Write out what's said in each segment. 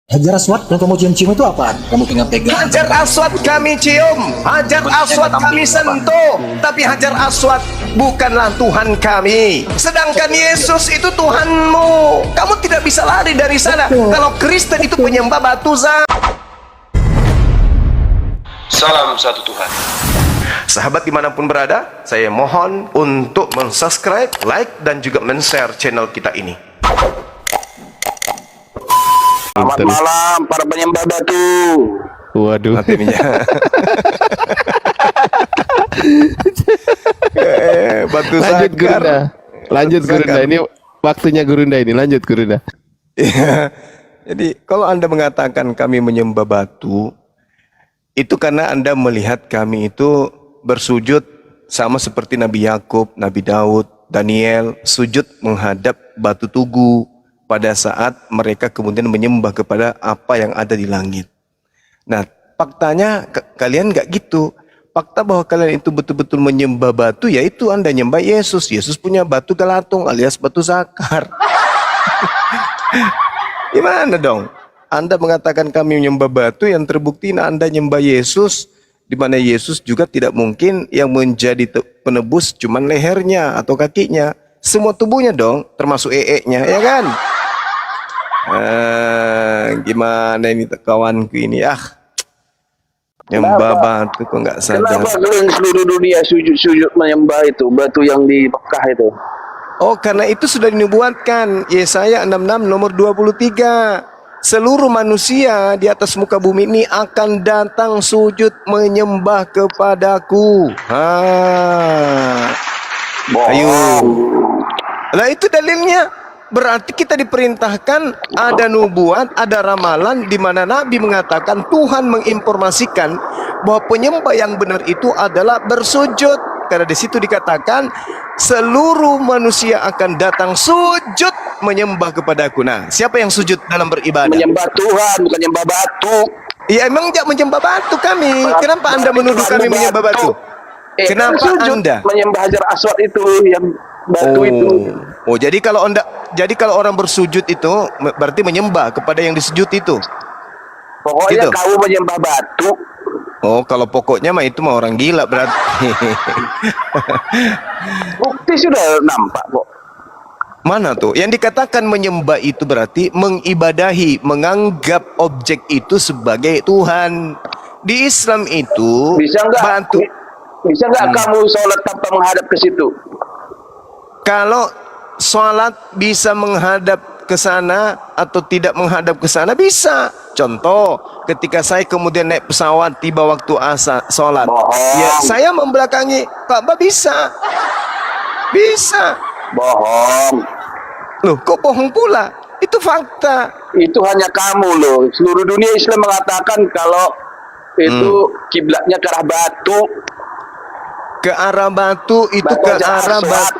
Hajar aswad yang kamu cium-cium itu apa? Kamu pegang-pegang. Hajar aswad kami cium, hajar aswad kami sentuh, tapi hajar aswad bukanlah Tuhan kami. Sedangkan Yesus itu Tuhanmu. Kamu tidak bisa lari dari sana. Kalau Kristen itu penyembah batu Salam satu Tuhan. Sahabat dimanapun berada, saya mohon untuk mensubscribe, like, dan juga men-share channel kita ini. Selamat malam para penyembah batu. Waduh. Batu Lanjut sakar. Gurunda. Lanjut Gurunda. Ini waktunya Gurunda ini. Lanjut Gurunda. Iya. Jadi kalau Anda mengatakan kami menyembah batu, itu karena Anda melihat kami itu bersujud sama seperti Nabi Yakub, Nabi Daud, Daniel, sujud menghadap batu tugu pada saat mereka kemudian menyembah kepada apa yang ada di langit. Nah, faktanya kalian nggak gitu. Fakta bahwa kalian itu betul-betul menyembah batu, yaitu Anda nyembah Yesus. Yesus punya batu galatung alias batu zakar. Gimana dong? Anda mengatakan kami menyembah batu, yang terbukti Anda nyembah Yesus, di mana Yesus juga tidak mungkin yang menjadi penebus cuman lehernya atau kakinya. Semua tubuhnya dong, termasuk ee-nya, ya kan? Gimana ini kawanku ini? Nyembah batu kok nggak sadar. Kenapa kalian seluruh dunia sujud menyembah itu batu yang di Mekah itu? Oh, karena itu sudah dinubuatkan. Yesaya 66 nomor 23. Seluruh manusia di atas muka bumi ini akan datang sujud menyembah kepadaku. Ayo. Nah, itu dalilnya. Berarti kita diperintahkan, ada nubuat, ada ramalan di mana Nabi mengatakan, Tuhan menginformasikan bahwa penyembah yang benar itu adalah bersujud. Karena di situ dikatakan seluruh manusia akan datang sujud menyembah kepadaku. Nah, siapa yang sujud dalam beribadah? Menyembah Tuhan, bukan menyembah batu. Ya, emang tidak menyembah batu kami. Kenapa Anda menuduh kami menyembah batu? Kenapa sujud Anda menyembah hajar aswad itu yang batu itu? Oh, jadi kalau orang bersujud itu berarti menyembah kepada yang disujud itu. Pokoknya Gitu. kamu menyembah batu. Oh, kalau pokoknya mah itu mah orang gila berarti. Bukti sudah nampak kok. Mana tuh? Yang dikatakan menyembah itu berarti mengibadahi, menganggap objek itu sebagai Tuhan. Di Islam itu Bisa nggak? batu. Bisa nggak kamu sholat tanpa menghadap ke situ? Kalau sholat bisa menghadap ke sana atau tidak menghadap ke sana, bisa. Contoh, ketika saya kemudian naik pesawat, tiba waktu asar sholat, ya saya membelakangi Ka'bah, bisa. Bisa. Bohong. Loh, kok bohong pula? Itu fakta. Itu hanya kamu loh. Seluruh dunia Islam mengatakan kalau itu kiblatnya ke arah batu. Ke arah batu itu Batu ke Hajar arah Aswad. batu.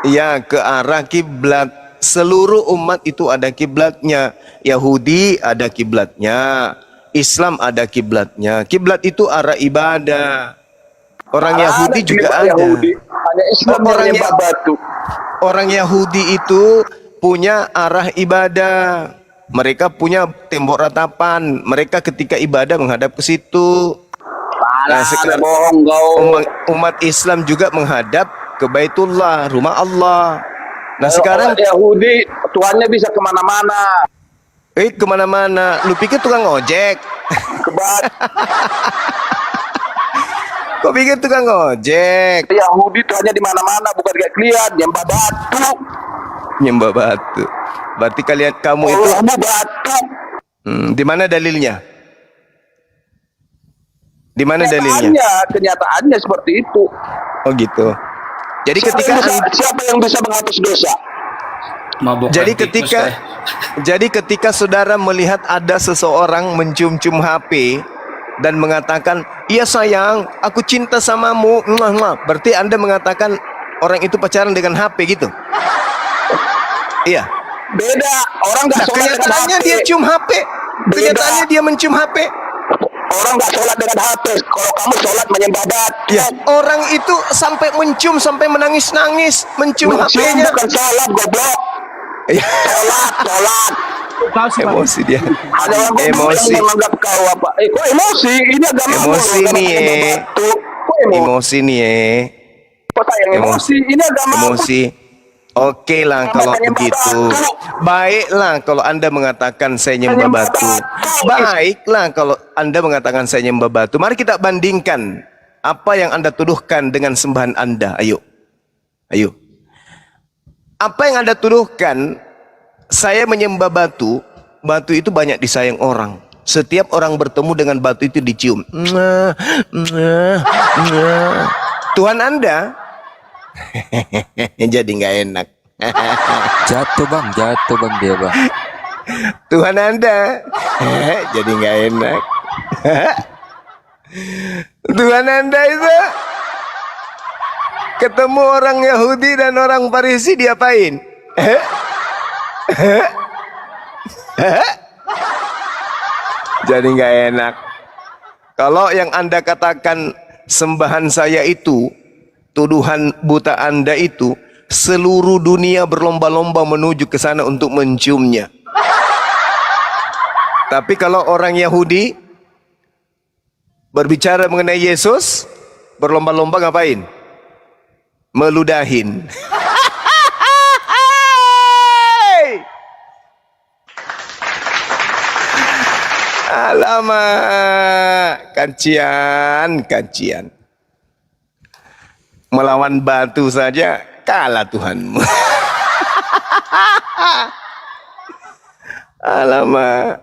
Ya, ke arah kiblat. Seluruh umat itu ada kiblatnya. Yahudi ada kiblatnya. Islam ada kiblatnya. Kiblat itu arah ibadah. Orang Yahudi juga ada. Yahudi. Hanya Islam yang menyembah batu. Orang Yahudi itu punya arah ibadah. Mereka punya tembok ratapan. Mereka ketika ibadah menghadap ke situ. Nah, sekarang bohong kau. umat Islam juga menghadap ke Baitullah, rumah Allah. Nah, sekarang Orang Yahudi Tuhannya bisa kemana-mana. Kemana-mana. Lu pikir tukang ojek? Kok pikir tukang ojek? Yahudi Tuhannya di mana-mana, bukan kayak kalian nyembah batu. Nyembah batu. Berarti kamu itu Allahmu batu. di mana dalilnya? Di mana dalilnya? Kenyataannya seperti itu. Oh gitu. Jadi Siapa yang bisa menghapus dosa? Jadi ketika saudara melihat ada seseorang mencium-cium HP dan mengatakan, "Iya sayang, aku cinta samamu." Berarti Anda mengatakan orang itu pacaran dengan HP gitu? Iya. Beda. Orang nggak sholat dengan Kenyataannya HP. dia cium HP. Kenyataannya dia mencium HP. Orang nggak sholat dengan HP. Kalau kamu sholat menyembah batu. Ya, orang itu sampai mencium, sampai menangis-nangis, mencium HP-nya. Bukan sholat, goblok. Sholat. Emosi dia. Ada orang goblok Emosi. yang menganggap kau apa? Kok emosi? Ini agama Emosi lu, nih, agama batu. Kok emosi? Emosi nih Kok sayang emosi? Ini agama Emosi. Oke lah kalau begitu. Baiklah kalau Anda mengatakan saya nyembah batu. Baiklah kalau Anda mengatakan saya nyembah batu. Mari kita bandingkan apa yang Anda tuduhkan dengan sembahan Anda. Ayo. Ayo. Apa yang Anda tuduhkan, saya menyembah batu. Batu itu banyak disayang orang. Setiap orang bertemu dengan batu itu dicium. Tuhan Anda jadi nggak enak. Jatuh bang dia bang. Tuhan Anda jadi nggak enak. Tuhan Anda itu ketemu orang Yahudi dan orang Farisi diapain? Jadi nggak enak. Kalau yang Anda katakan sembahan saya itu, tuduhan buta Anda itu, seluruh dunia berlomba-lomba menuju ke sana untuk menciumnya. Tapi kalau orang Yahudi berbicara mengenai Yesus, berlomba-lomba ngapain? Meludahin. Alamak, kancian. Melawan batu saja kalah Tuhanmu. Alamak.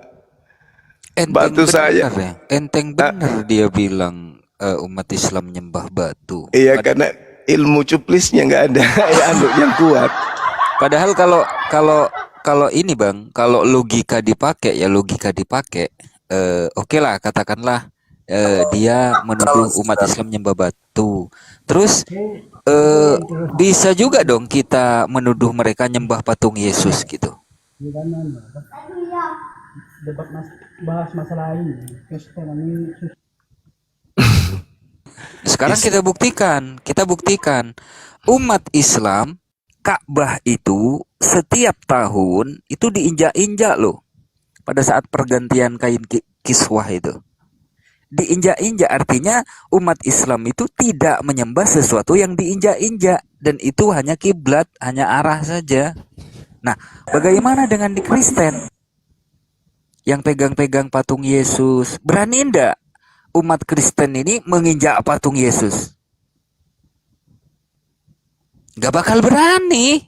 Batu saja. Ya. Enteng benar dia bilang umat Islam nyembah batu. Iya, karena ilmu cuplisnya nggak ada, ya anduk yang kuat. Padahal kalau ini bang, kalau logika dipakai, oke lah katakanlah dia menuduh umat Islam nyembah batu. Terus bisa juga dong kita menuduh mereka nyembah patung Yesus gitu. Bahas masalah ini. Sekarang kita buktikan umat Islam Ka'bah itu setiap tahun itu diinjak-injak loh. Pada saat pergantian kain kiswah itu diinjak-injak, artinya umat Islam itu tidak menyembah sesuatu yang diinjak-injak, dan itu hanya kiblat, hanya arah saja. Nah, bagaimana dengan di Kristen yang pegang-pegang patung Yesus? Berani enggak umat Kristen ini menginjak patung Yesus? Gak bakal berani.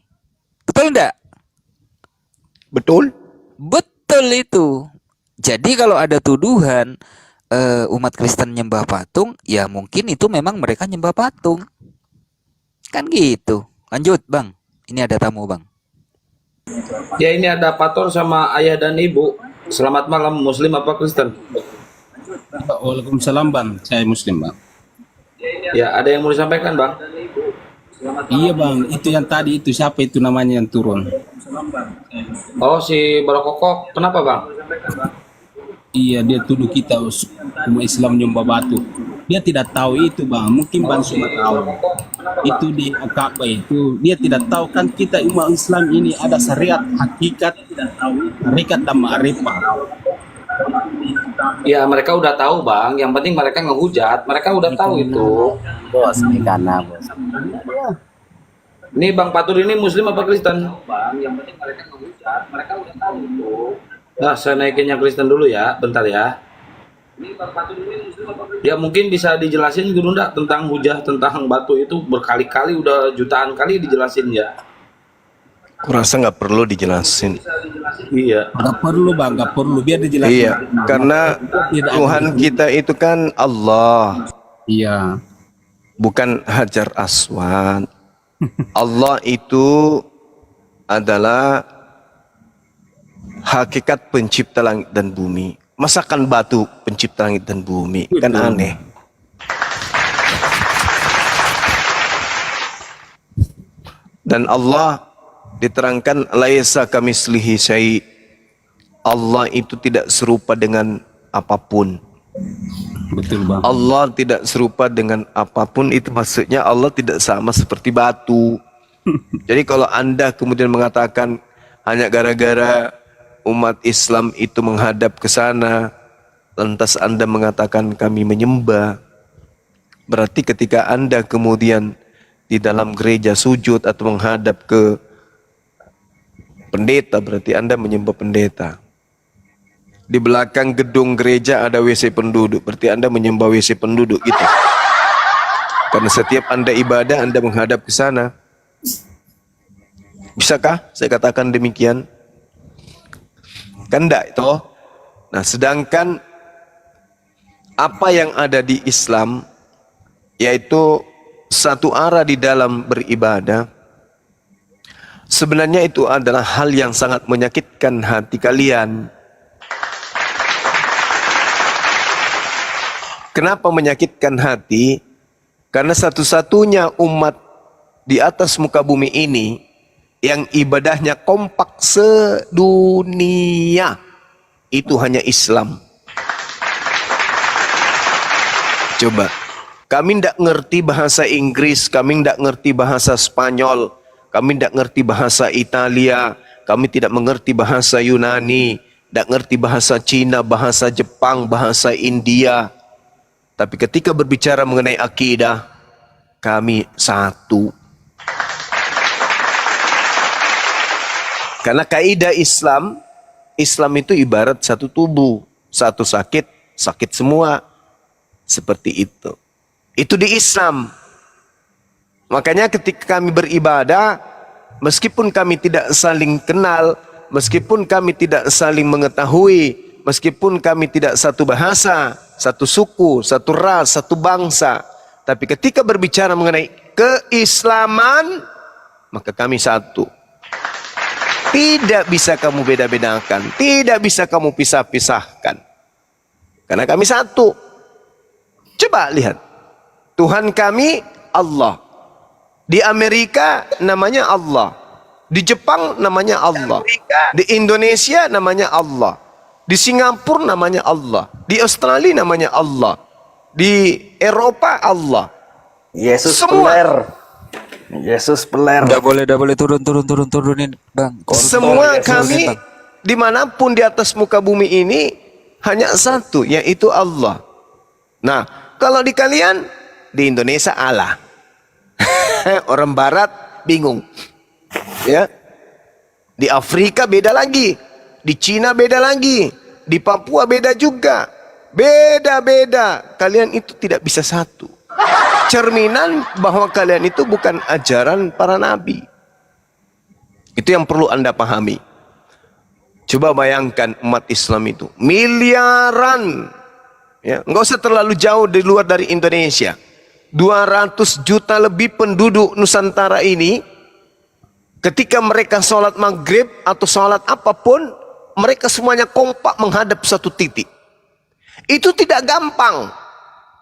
Betul enggak? Betul? Betul itu. Jadi kalau ada tuduhan umat Kristen nyembah patung, ya mungkin itu memang mereka nyembah patung. Kan gitu. Lanjut bang. Ini ada tamu bang. Ya, ini ada Pator sama ayah dan ibu. Selamat malam, Muslim apa Kristen? Waalaikumsalam bang, saya Muslim bang. Ya, ada yang mau disampaikan bang? Iya bang, itu yang tadi itu siapa itu namanya yang turun? Oh, si Barokokok, kenapa bang? Iya, dia tuduh kita umat Islam nyembah batu. Dia tidak tahu itu bang, mungkin bang cuma tahu. Itu di Ka'bah itu, dia tidak tahu kan kita umat Islam ini ada syariat, hakikat, hakikat dan ma'rifah. Ya, mereka udah tahu bang, yang penting mereka ngehujat, mereka udah tahu itu. Bos, karena bos. Ini Bang Patur ini Muslim apa Kristen? Bang, yang penting mereka ngehujat, mereka udah tahu itu. Nah, saya naikin yang Kristen dulu ya, bentar ya. Ini Bang Patur ini Muslim apa Kristen? Ya, mungkin bisa dijelasin Guru ndak tentang hujah, tentang batu itu berkali-kali, udah jutaan kali dijelasin ya. Kurasa nggak perlu dijelasin. Iya. Nggak perlu bang, nggak perlu, biar dijelasin. Iya, karena Tuhan kita itu kan Allah. Iya. Bukan Hajar Aswad. Allah itu adalah hakikat pencipta langit dan bumi. Masakan batu pencipta langit dan bumi? Kan aneh. Dan Allah diterangkan laisa kamitslihi syai'. Allah itu tidak serupa dengan apapun. Betul bang. Allah tidak serupa dengan apapun, itu maksudnya Allah tidak sama seperti batu. Jadi kalau Anda kemudian mengatakan hanya gara-gara umat Islam itu menghadap ke sana, lantas Anda mengatakan kami menyembah. Berarti ketika Anda kemudian di dalam gereja sujud atau menghadap ke pendeta, berarti Anda menyembah pendeta. Di belakang gedung gereja ada WC penduduk, berarti Anda menyembah WC penduduk gitu. Karena setiap Anda ibadah, Anda menghadap ke sana. Bisakah saya katakan demikian? Kan enggak itu. Nah, sedangkan apa yang ada di Islam, yaitu satu arah di dalam beribadah, sebenarnya itu adalah hal yang sangat menyakitkan hati kalian. Kenapa menyakitkan hati? Karena satu-satunya umat di atas muka bumi ini yang ibadahnya kompak sedunia itu hanya Islam. Coba, kami tidak ngerti bahasa Inggris, kami tidak ngerti bahasa Spanyol, kami tidak ngerti bahasa Italia, kami tidak mengerti bahasa Yunani, tidak ngerti bahasa Cina, bahasa Jepang, bahasa India. Tapi ketika berbicara mengenai akidah, kami satu. Karena kaidah Islam, Islam itu ibarat satu tubuh. Satu sakit, sakit semua. Seperti itu. Itu di Islam. Makanya ketika kami beribadah, meskipun kami tidak saling kenal, meskipun kami tidak saling mengetahui, meskipun kami tidak satu bahasa, satu suku, satu ras, satu bangsa, tapi ketika berbicara mengenai keislaman, maka kami satu. Tidak bisa kamu beda-bedakan, tidak bisa kamu pisah-pisahkan. Karena kami satu. Coba lihat. Tuhan kami Allah. Di Amerika namanya Allah. Di Jepang namanya Allah. Di Indonesia namanya Allah. Di Singapura namanya Allah. Di Australia namanya Allah. Di Eropa Allah. Yesus Semua. peler. Yesus peler. Tidak boleh turunin bang. Semua Turunin, kami Bang. dimanapun di atas muka bumi ini hanya satu, yaitu Allah. Nah, kalau di kalian di Indonesia Allah. Orang Barat bingung. Ya. Di Afrika beda lagi. Di Cina beda lagi. Di Papua beda juga. Beda-beda. Kalian itu tidak bisa satu. Cerminan bahwa kalian itu bukan ajaran para nabi. Itu yang perlu Anda pahami. Coba bayangkan umat Islam itu. Miliaran. Ya, nggak usah terlalu jauh di luar dari Indonesia. 200 juta lebih penduduk Nusantara ini, ketika mereka sholat maghrib atau sholat apapun, mereka semuanya kompak menghadap satu titik. Itu tidak gampang.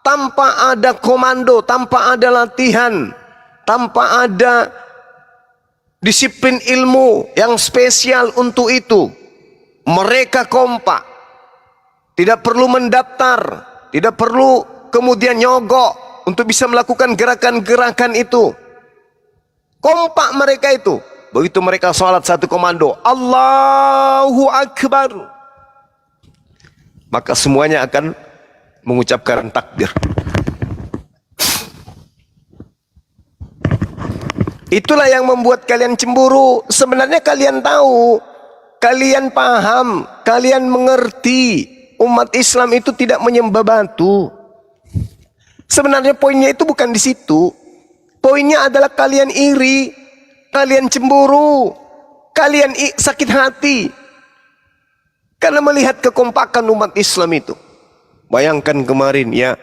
Tanpa ada komando, tanpa ada latihan, tanpa ada disiplin ilmu yang spesial untuk itu. Mereka kompak. Tidak perlu mendaftar, tidak perlu kemudian nyogok untuk bisa melakukan gerakan-gerakan itu. Kompak mereka itu. Begitu mereka sholat satu komando, Allahu Akbar, maka semuanya akan mengucapkan takbir. Itulah yang membuat kalian cemburu. Sebenarnya kalian tahu, kalian paham, kalian mengerti, umat Islam itu tidak menyembah batu. Sebenarnya poinnya itu bukan di situ. Poinnya adalah kalian iri, kalian cemburu, kalian sakit hati karena melihat kekompakan umat Islam itu. Bayangkan kemarin ya,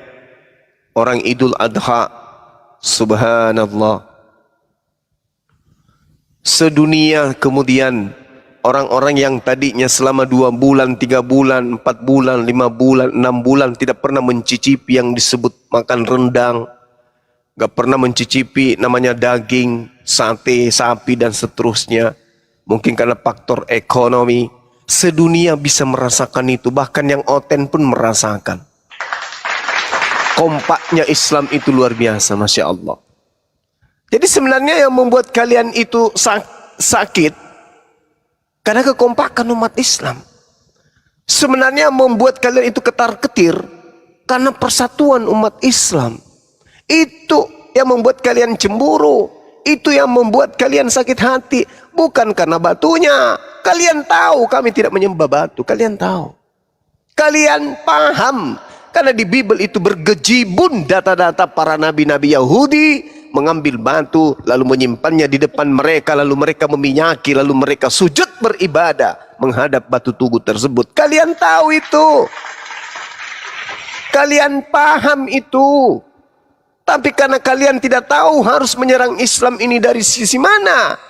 orang Idul Adha, subhanallah. Sedunia kemudian orang-orang yang tadinya selama 2 bulan, 3 bulan, 4 bulan, 5 bulan, 6 bulan tidak pernah mencicipi yang disebut makan rendang, gak pernah mencicipi namanya daging, sate, sapi dan seterusnya. Mungkin karena faktor ekonomi, sedunia bisa merasakan itu, bahkan yang oten pun merasakan. Kompaknya Islam itu luar biasa, Masya Allah. Jadi sebenarnya yang membuat kalian itu sakit, Karena kekompakan umat Islam sebenarnya membuat kalian itu ketar-ketir karena persatuan umat Islam. Itu yang membuat kalian cemburu, itu yang membuat kalian sakit hati, bukan karena batunya. Kalian tahu kami tidak menyembah batu, kalian tahu. Kalian paham karena di Bible itu bergejibun data-data para nabi-nabi Yahudi mengambil batu lalu menyimpannya di depan mereka, lalu mereka meminyaki, lalu mereka sujud beribadah menghadap batu tugu tersebut. Kalian tahu itu, kalian paham itu. Tapi karena kalian tidak tahu harus menyerang Islam ini dari sisi mana.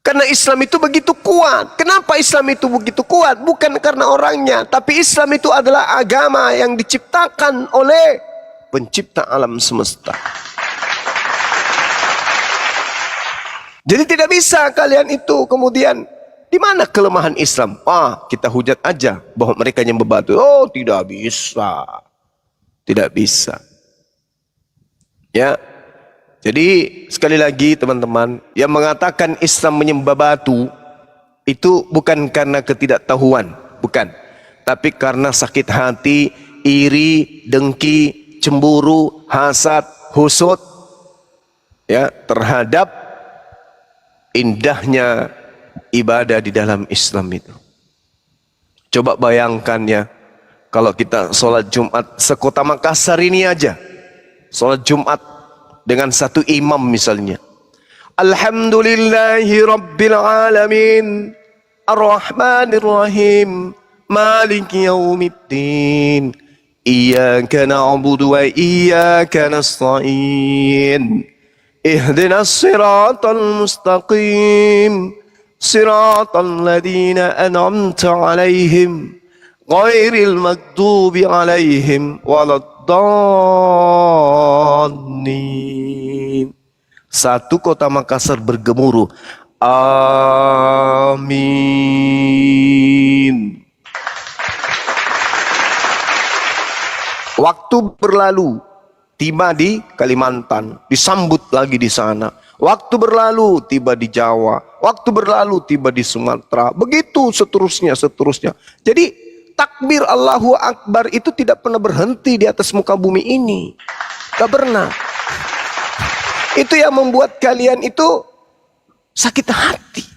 Karena Islam itu begitu kuat. Kenapa Islam itu begitu kuat? Bukan karena orangnya, tapi Islam itu adalah agama yang diciptakan oleh pencipta alam semesta. Jadi tidak bisa kalian itu kemudian, di mana kelemahan Islam? Kita hujat aja bahwa mereka nyembah batu. Oh, tidak bisa. Tidak bisa. Ya. Jadi sekali lagi teman-teman, yang mengatakan Islam menyembah batu itu bukan karena ketidaktahuan, bukan. Tapi karena sakit hati, iri, dengki, cemburu, hasad, husud ya terhadap indahnya ibadah di dalam Islam itu. Coba bayangkan ya, kalau kita sholat Jumat sekota Makassar ini aja, sholat Jumat dengan satu imam misalnya, Alhamdulillahi Rabbil Alamin Ar-Rahmanir Rahim Maliki Yaumiddin Iyyaka na'budu wa iyyaka nasta'in Ihdinas siratal mustaqim Siratal ladzina an'amta 'alaihim ghairil maghdubi 'alaihim waladdallin. Satu kota Makassar bergemuruh, amin. Waktu berlalu, tiba di Kalimantan, disambut lagi di sana. Waktu berlalu, tiba di Jawa. Waktu berlalu, tiba di Sumatera. Begitu seterusnya. Jadi takbir Allahu Akbar itu tidak pernah berhenti di atas muka bumi ini. Gak pernah. Itu yang membuat kalian itu sakit hati.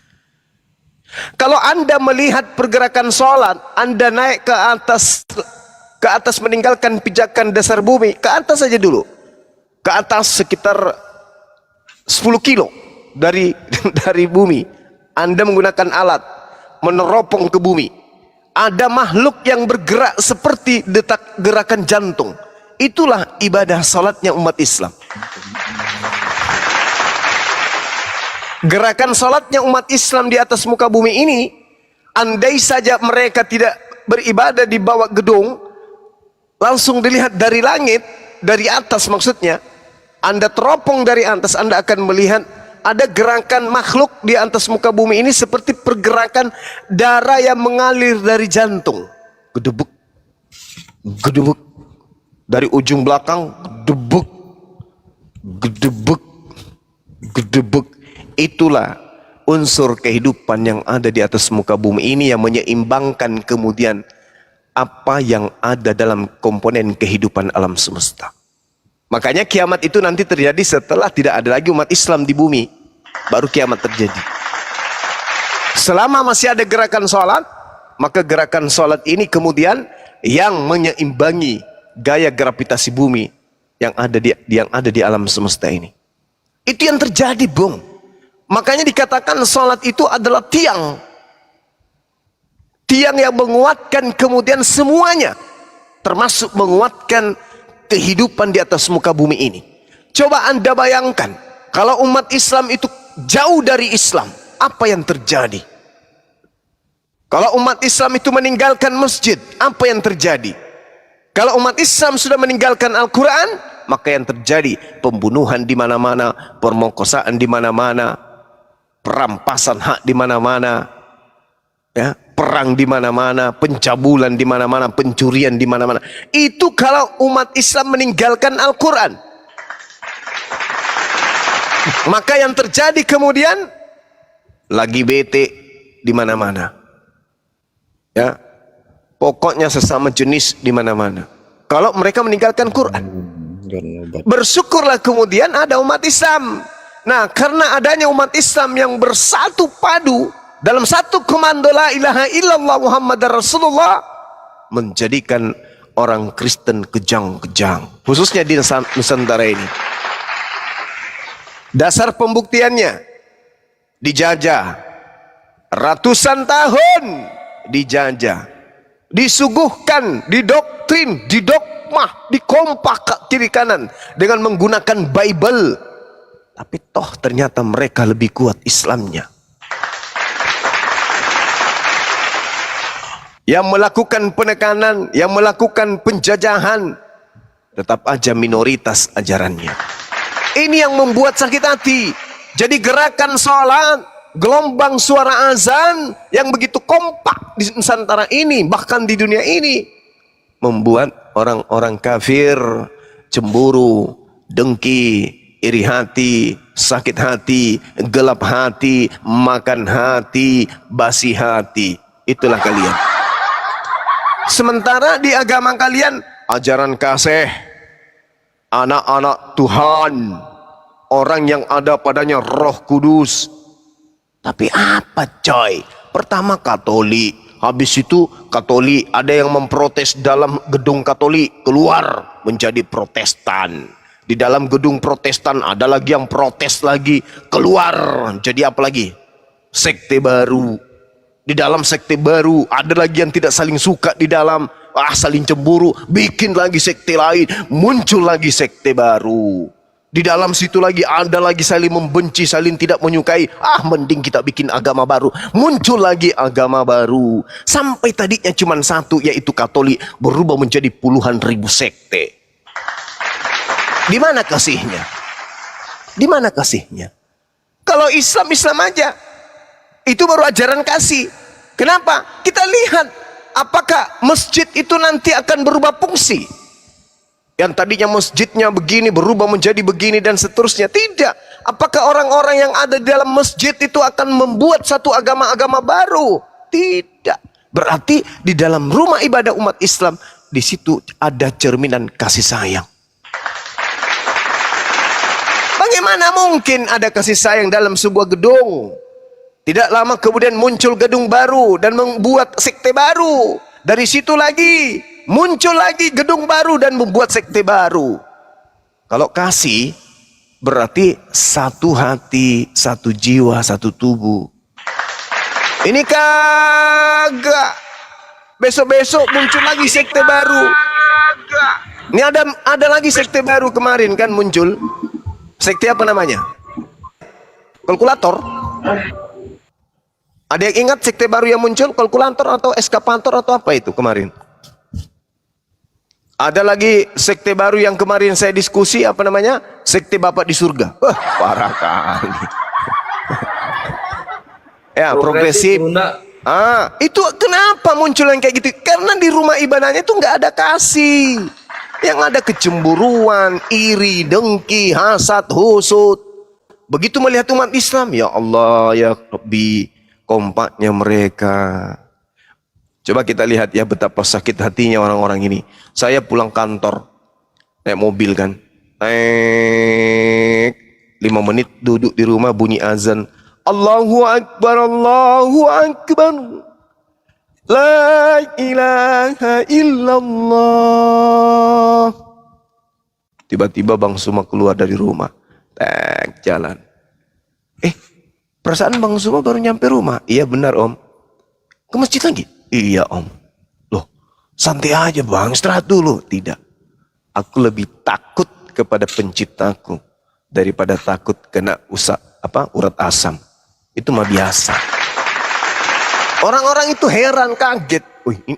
Kalau Anda melihat pergerakan sholat, Anda naik ke atas meninggalkan pijakan dasar bumi, ke atas saja dulu. Ke atas sekitar 10 kilo dari bumi. Anda menggunakan alat meneropong ke bumi. Ada makhluk yang bergerak seperti detak gerakan jantung. Itulah ibadah salatnya umat Islam. Gerakan salatnya umat Islam di atas muka bumi ini, andai saja mereka tidak beribadah di bawah gedung, langsung dilihat dari langit, dari atas maksudnya, Anda teropong dari atas, Anda akan melihat ada gerakan makhluk di atas muka bumi ini seperti pergerakan darah yang mengalir dari jantung. Gedebuk, gedebuk. Dari ujung belakang, gedebuk, gedebuk, gedebuk. Itulah unsur kehidupan yang ada di atas muka bumi ini yang menyeimbangkan kemudian apa yang ada dalam komponen kehidupan alam semesta. Makanya kiamat itu nanti terjadi setelah tidak ada lagi umat Islam di bumi. Baru kiamat terjadi. Selama masih ada gerakan sholat, maka gerakan sholat ini kemudian yang menyeimbangi gaya gravitasi bumi yang ada di alam semesta ini. Itu yang terjadi, Bung. Makanya dikatakan sholat itu adalah tiang. Tiang yang menguatkan kemudian semuanya. Termasuk menguatkan kehidupan di atas muka bumi ini. Coba Anda bayangkan, kalau umat Islam itu jauh dari Islam, apa yang terjadi? Kalau umat Islam itu meninggalkan masjid, apa yang terjadi? Kalau umat Islam sudah meninggalkan Al-Quran, maka yang terjadi pembunuhan di mana-mana, pemerkosaan di mana-mana, perampasan hak di mana-mana, ya, perang di mana-mana, pencabulan di mana-mana, pencurian di mana-mana. Itu kalau umat Islam meninggalkan Al-Quran. Maka yang terjadi kemudian lagi bete, di mana-mana. Ya. Pokoknya sesama jenis di mana-mana. Kalau mereka meninggalkan Quran. Bersyukurlah kemudian ada umat Islam. Nah, karena adanya umat Islam yang bersatu padu dalam satu komando la ilaha illallah Muhammadar Rasulullah, menjadikan orang Kristen kejang-kejang, khususnya di Nusantara ini. Dasar pembuktiannya, dijajah ratusan tahun, dijajah, disuguhkan, didoktrin, didogmah, dikompak ke kiri kanan dengan menggunakan Bible. Tapi toh ternyata mereka lebih kuat Islamnya. Yang melakukan penekanan, yang melakukan penjajahan, tetap aja minoritas ajarannya. Ini yang membuat sakit hati. Jadi gerakan sholat, gelombang suara azan yang begitu kompak di Nusantara ini, bahkan di dunia ini, membuat orang-orang kafir cemburu, dengki, iri hati, sakit hati, gelap hati, makan hati, basi hati. Itulah kalian. Sementara di agama kalian, ajaran kasih, anak-anak Tuhan, orang yang ada padanya Roh Kudus. Tapi apa coy? Pertama Katolik, habis itu Katolik, ada yang memprotes dalam gedung Katolik, keluar menjadi Protestan. Di dalam gedung Protestan ada lagi yang protes lagi, keluar jadi apa lagi? Sekte baru. Di dalam sekte baru ada lagi yang tidak saling suka di dalam, saling cemburu, bikin lagi sekte lain, muncul lagi sekte baru. Di dalam situ lagi ada lagi saling membenci, saling tidak menyukai, mending kita bikin agama baru, muncul lagi agama baru. Sampai tadinya cuma satu, yaitu Katolik, berubah menjadi puluhan ribu sekte. Di mana kasihnya? Di mana kasihnya? Kalau Islam, Islam aja. Itu baru ajaran kasih. Kenapa? Kita lihat apakah masjid itu nanti akan berubah fungsi. Yang tadinya masjidnya begini berubah menjadi begini dan seterusnya. Tidak. Apakah orang-orang yang ada di dalam masjid itu akan membuat satu agama-agama baru? Tidak. Berarti di dalam rumah ibadah umat Islam, di situ ada cerminan kasih sayang. Bagaimana mungkin ada kasih sayang dalam sebuah gedung? Tidak lama kemudian muncul gedung baru dan membuat sekte baru. Dari situ lagi muncul lagi gedung baru dan membuat sekte baru. Kalau kasih berarti satu hati, satu jiwa, satu tubuh. Ini kagak. Besok-besok muncul lagi sekte baru. Ini ada lagi sekte baru kemarin kan muncul. Sekte apa namanya? Kalkulator. Ada yang ingat sekte baru yang muncul? Kalkulator atau eskapator atau apa itu kemarin? Ada lagi sekte baru yang kemarin saya diskusi, apa namanya? Sekte Bapak di Surga. Parah kali. Ya, progresif. Itu kenapa muncul yang kayak gitu? Karena di rumah ibadahnya itu nggak ada kasih. Yang ada kecemburuan, iri, dengki, hasad, husud. Begitu melihat umat Islam, ya Allah, ya Rabbi, kompaknya mereka. Coba kita lihat ya betapa sakit hatinya orang-orang ini. Saya pulang kantor, naik mobil kan. Naik 5 menit duduk di rumah bunyi azan. Allahu Akbar, Allahu Akbar. La ilaha illallah. Tiba-tiba Bang Suma keluar dari rumah. Tek, jalan. Perasaan Bang Suma baru nyampe rumah. Iya benar Om. Ke masjid lagi? Iya Om. Loh, santai aja Bang, istirahat dulu. Tidak. Aku lebih takut kepada penciptaku daripada takut kena urat asam. Itu mah biasa. Orang-orang itu heran, kaget.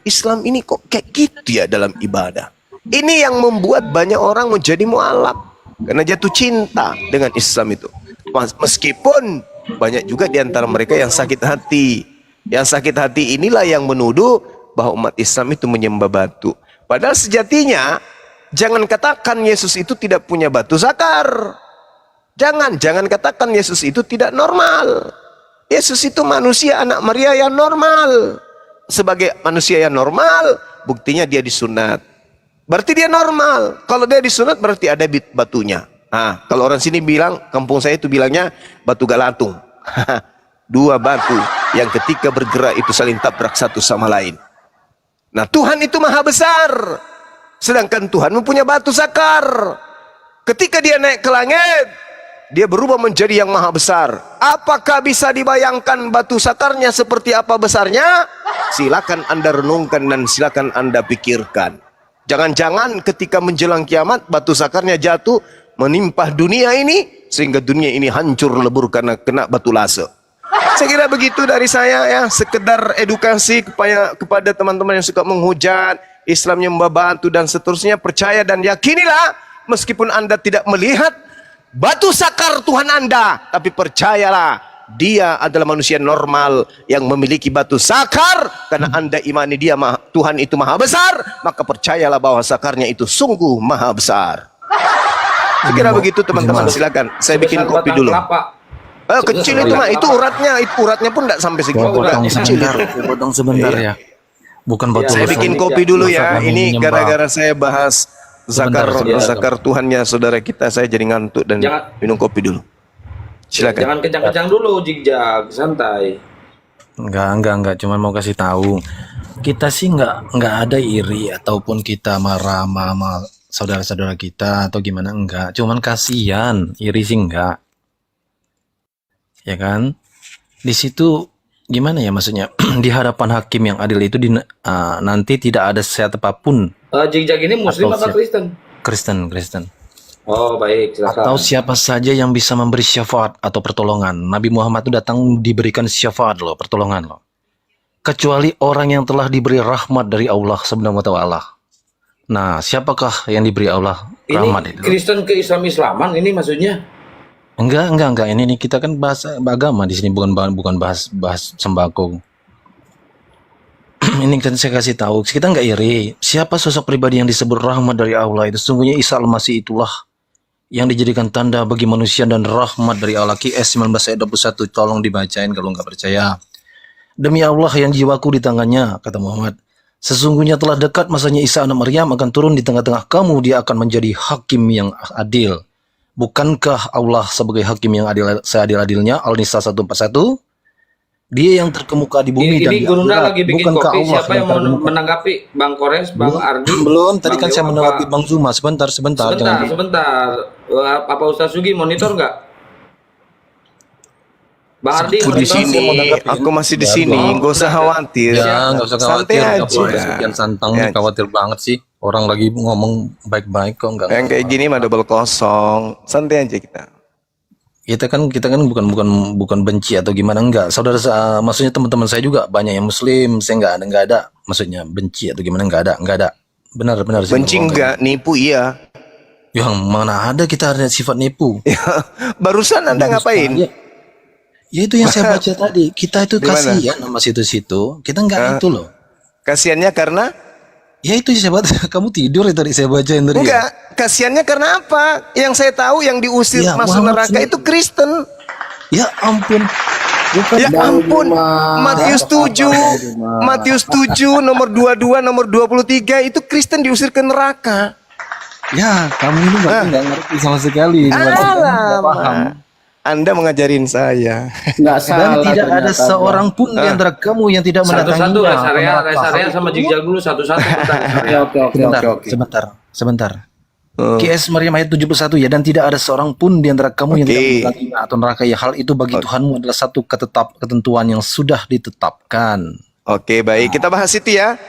Islam ini kok kayak gitu ya dalam ibadah. Ini yang membuat banyak orang menjadi mualaf. Karena jatuh cinta dengan Islam itu. Meskipun banyak juga di antara mereka yang sakit hati. Yang sakit hati inilah yang menuduh bahwa umat Islam itu menyembah batu. Padahal sejatinya, jangan katakan Yesus itu tidak punya batu zakar. Jangan katakan Yesus itu tidak normal. Yesus itu manusia anak Maria yang normal. Sebagai manusia yang normal, buktinya dia disunat. Berarti dia normal. Kalau dia disunat berarti ada batunya. Nah, kalau orang sini bilang, kampung saya itu bilangnya batu galatung. Dua batu yang ketika bergerak itu saling tabrak satu sama lain. Nah, Tuhan itu maha besar. Sedangkan Tuhan mempunyai batu sakar. Ketika dia naik ke langit, dia berubah menjadi yang maha besar. Apakah bisa dibayangkan batu sakarnya seperti apa besarnya? Silakan Anda renungkan dan silakan Anda pikirkan. Jangan-jangan ketika menjelang kiamat batu sakarnya jatuh menimpah dunia ini sehingga dunia ini hancur lebur karena kena batu lase. Saya kira begitu dari saya ya, sekedar edukasi kepada teman-teman yang suka menghujat Islam nyembah batu dan seterusnya. Percaya dan yakinilah meskipun Anda tidak melihat batu sakar Tuhan Anda, tapi percayalah dia adalah manusia normal yang memiliki batu sakar. Karena Anda imani dia Tuhan itu maha besar, maka percayalah bahwa sakarnya itu sungguh maha besar. Saya kira begitu teman-teman, silakan. Saya bikin kopi dulu. Kecil itu mah, itu uratnya pun tidak sampai segitu. Potong sebentar ya. Bukan batu. Saya bikin kopi dulu ya. Ini gara-gara saya bahas zakar Tuhannya saudara kita, saya jadi ngantuk dan minum kopi dulu. Silakan. Jangan kencang-kencang dulu, jigjag, santai. Enggak. Cuman mau kasih tahu. Kita sih enggak ada iri ataupun kita marah sama saudara-saudara kita atau gimana, enggak. Cuman kasihan, iri sih enggak. Ya kan? Di situ gimana ya maksudnya? Di hadapan hakim yang adil itu nanti tidak ada siapapun. Jigjag ini Muslim atau Kristen? Kristen. Oh baik, silakan. Atau siapa saja yang bisa memberi syafaat atau pertolongan. Nabi Muhammad itu datang diberikan syafaat loh, pertolongan loh. Kecuali orang yang telah diberi rahmat dari Allah Subhanahu wa taala. Nah, siapakah yang diberi Allah rahmat ini itu? Kristen ke Islaman ini maksudnya? Enggak. Ini kita kan bahas agama di sini, bukan bahas sembako. Ini kan saya kasih tahu, kita nggak iri. Siapa sosok pribadi yang disebut rahmat dari Allah itu? Sungguhnya Isa Al-Masih itulah yang dijadikan tanda bagi manusia dan rahmat dari Allah. QS 19 ayat 21, tolong dibacain kalau nggak percaya. Demi Allah yang jiwaku di tangannya, kata Muhammad. Sesungguhnya telah dekat masanya Isa anak Maryam akan turun di tengah-tengah kamu. Dia akan menjadi hakim yang adil. Bukankah Allah sebagai hakim yang adil, seadil-adilnya? Al-Nisa 141. Dia yang terkemuka di bumi dan ini Gurunda lagi bikin bukankah kopi. Allah Siapa yang mau menanggapi? Bang Kores, Bang Ardi? Belum, tadi kan Bang saya Dewa, menanggapi Bang Zuma. Sebentar. Sebentar. Apa Ustaz Sugi monitor nggak? Bang Ardi Aku di sini, aku masih di sini, nggak usah khawatir. Ya, nggak usah khawatir. Santai aja. Sekian santang Ya. khawatir banget sih. Orang lagi ngomong baik-baik kok enggak. Yang kayak gini mah double kosong. Santai aja kita. Kita kan bukan benci atau gimana, enggak. Saudara, maksudnya teman-teman saya juga banyak yang Muslim. Saya enggak ada maksudnya benci atau gimana, enggak ada. Benar. Benci enggak, nipu iya. Yang mana ada kita ada sifat nipu. Barusan Anda ngapain? Ya itu yang saya baca tadi. Kita itu Di mana? kasihan sama situ-situ. Kita enggak itu loh. Kasiannya karena? Ya itu saya baca. Kamu tidur ya tadi saya bacain tadi. Enggak, kasiannya karena apa? Yang saya tahu yang diusir Ya, masuk Muhammad neraka itu Kristen. Ya ampun. Ya ampun. Matius 7 nomor 22 nomor 23 itu Kristen diusir ke neraka. Ya, kamu ini nggak ngerti sama sekali. Nggak paham. Anda mengajarin saya. Nggak Dan salah. tidak ada ternyata, seorang pun di antara kamu yang tidak mendatanginya. Satu-satu rest area Kenapa? sama jigjag dulu satu-satu. Sebentar. QS Maryam ayat 71 ya, dan tidak ada seorang pun di antara kamu yang tidak mendatanginya atau neraka ya. Hal itu bagi Tuhanmu adalah satu ketentuan yang sudah ditetapkan. Oke, baik. Kita bahas itu ya.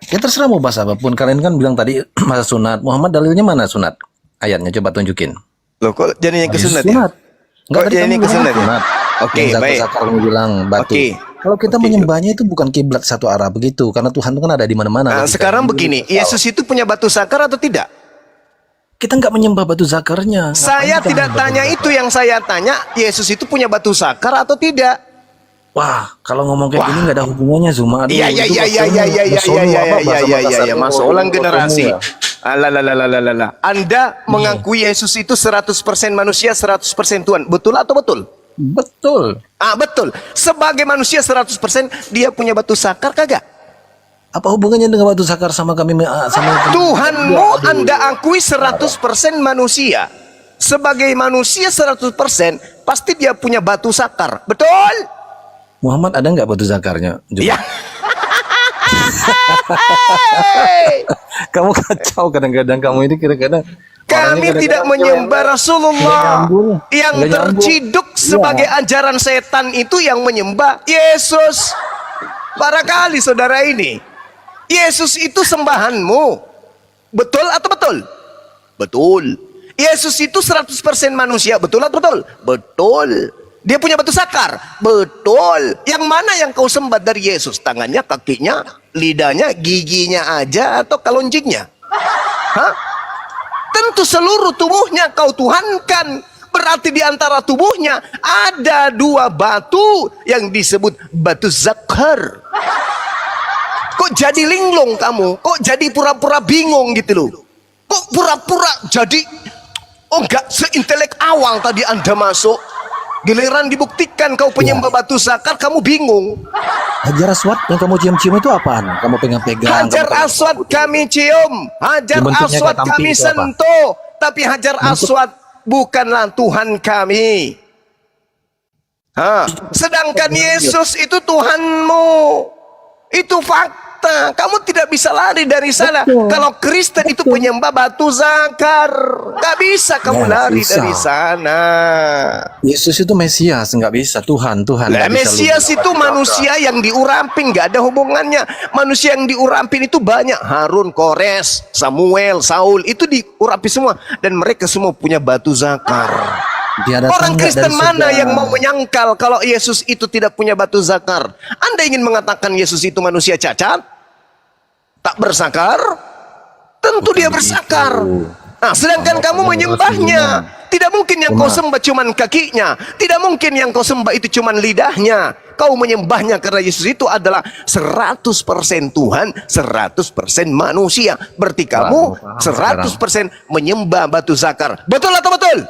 Ya terserah mau bahas apapun. Kalian kan bilang tadi masa sunat. Muhammad dalilnya mana sunat? Ayatnya coba tunjukin. Loh, kok jadinya ke sunat ya? Enggak, Kok jadinya ke sunat ya? Oke, baik. Kamu bilang batu. Oke. Kalau kita menyembahnya itu bukan kiblat satu arah begitu, karena Tuhan itu kan ada di mana-mana. Nah, sekarang begini, Yesus itu punya batu sakar atau tidak? Kita nggak menyembah batu zakarnya. Saya tidak tanya itu, yang saya tanya Yesus itu punya batu sakar atau tidak? Wah, kalau ngomong kayak gini nggak ada hubungannya Zuma. Iya, masalah generasi. Anda mengakui Yesus itu 100% manusia, 100% Tuhan. Betul atau betul? Betul. Betul. Sebagai manusia 100% dia punya batu sakar kagak? Apa hubungannya dengan batu sakar sama kami sama Tuhanmu Anda akui 100% manusia. Sebagai manusia 100% pasti dia punya batu sakar. Betul? Muhammad ada nggak batu sakarnya? Coba. Ya. Kamu kacau kadang-kadang, kamu ini kadang-kadang. Kami tidak menyembah Rasulullah. Yang terciduk sebagai ajaran setan itu yang menyembah Yesus. Barangkali saudara ini, Yesus itu sembahanmu. Betul atau betul? Betul. Yesus itu 100% manusia. Betul atau betul? Betul. Dia punya batu sakar. Betul. Yang mana yang kau sembah dari Yesus? Tangannya, kakinya, lidahnya, giginya aja, atau kalonjingnya? Hah? Tentu seluruh tubuhnya kau tuhankan. Berarti di antara tubuhnya ada dua batu yang disebut batu zakar. Kok jadi linglung kamu? Kok jadi pura-pura bingung gitu loh? Kok pura-pura jadi, oh enggak seintelek awal tadi Anda masuk. Giliran dibuktikan kau penyembah batu zakar, kamu bingung. Hajar Aswad yang kamu cium-cium itu apaan? Kamu pegang-pegang. Hajar Aswad kami cium, Hajar Aswad kami sentuh, tapi Hajar Aswad bukanlah Tuhan kami. Sedangkan Yesus itu Tuhanmu. Itu fakta. Kamu tidak bisa lari dari sana. Kalau Kristen itu penyembah batu zakar, nggak bisa kamu lari dari sana. Yesus itu Mesias, nggak bisa. Tuhan. Mesias itu manusia yang diurampin, nggak ada hubungannya. Manusia yang diurampin itu banyak. Harun, Kores, Samuel, Saul, itu diurapi semua. Dan mereka semua punya batu zakar. Orang Kristen mana yang mau menyangkal kalau Yesus itu tidak punya batu zakar? Anda ingin mengatakan Yesus itu manusia cacat? Tak bersakar? Tentu dia bersakar. Nah, sedangkan kamu menyembahnya. Tidak mungkin yang kau sembah cuman kakinya. Tidak mungkin yang kau sembah itu cuman lidahnya. Kau menyembahnya karena Yesus itu adalah 100% Tuhan, 100% manusia. Berarti kamu 100% menyembah batu zakar. Betul atau betul?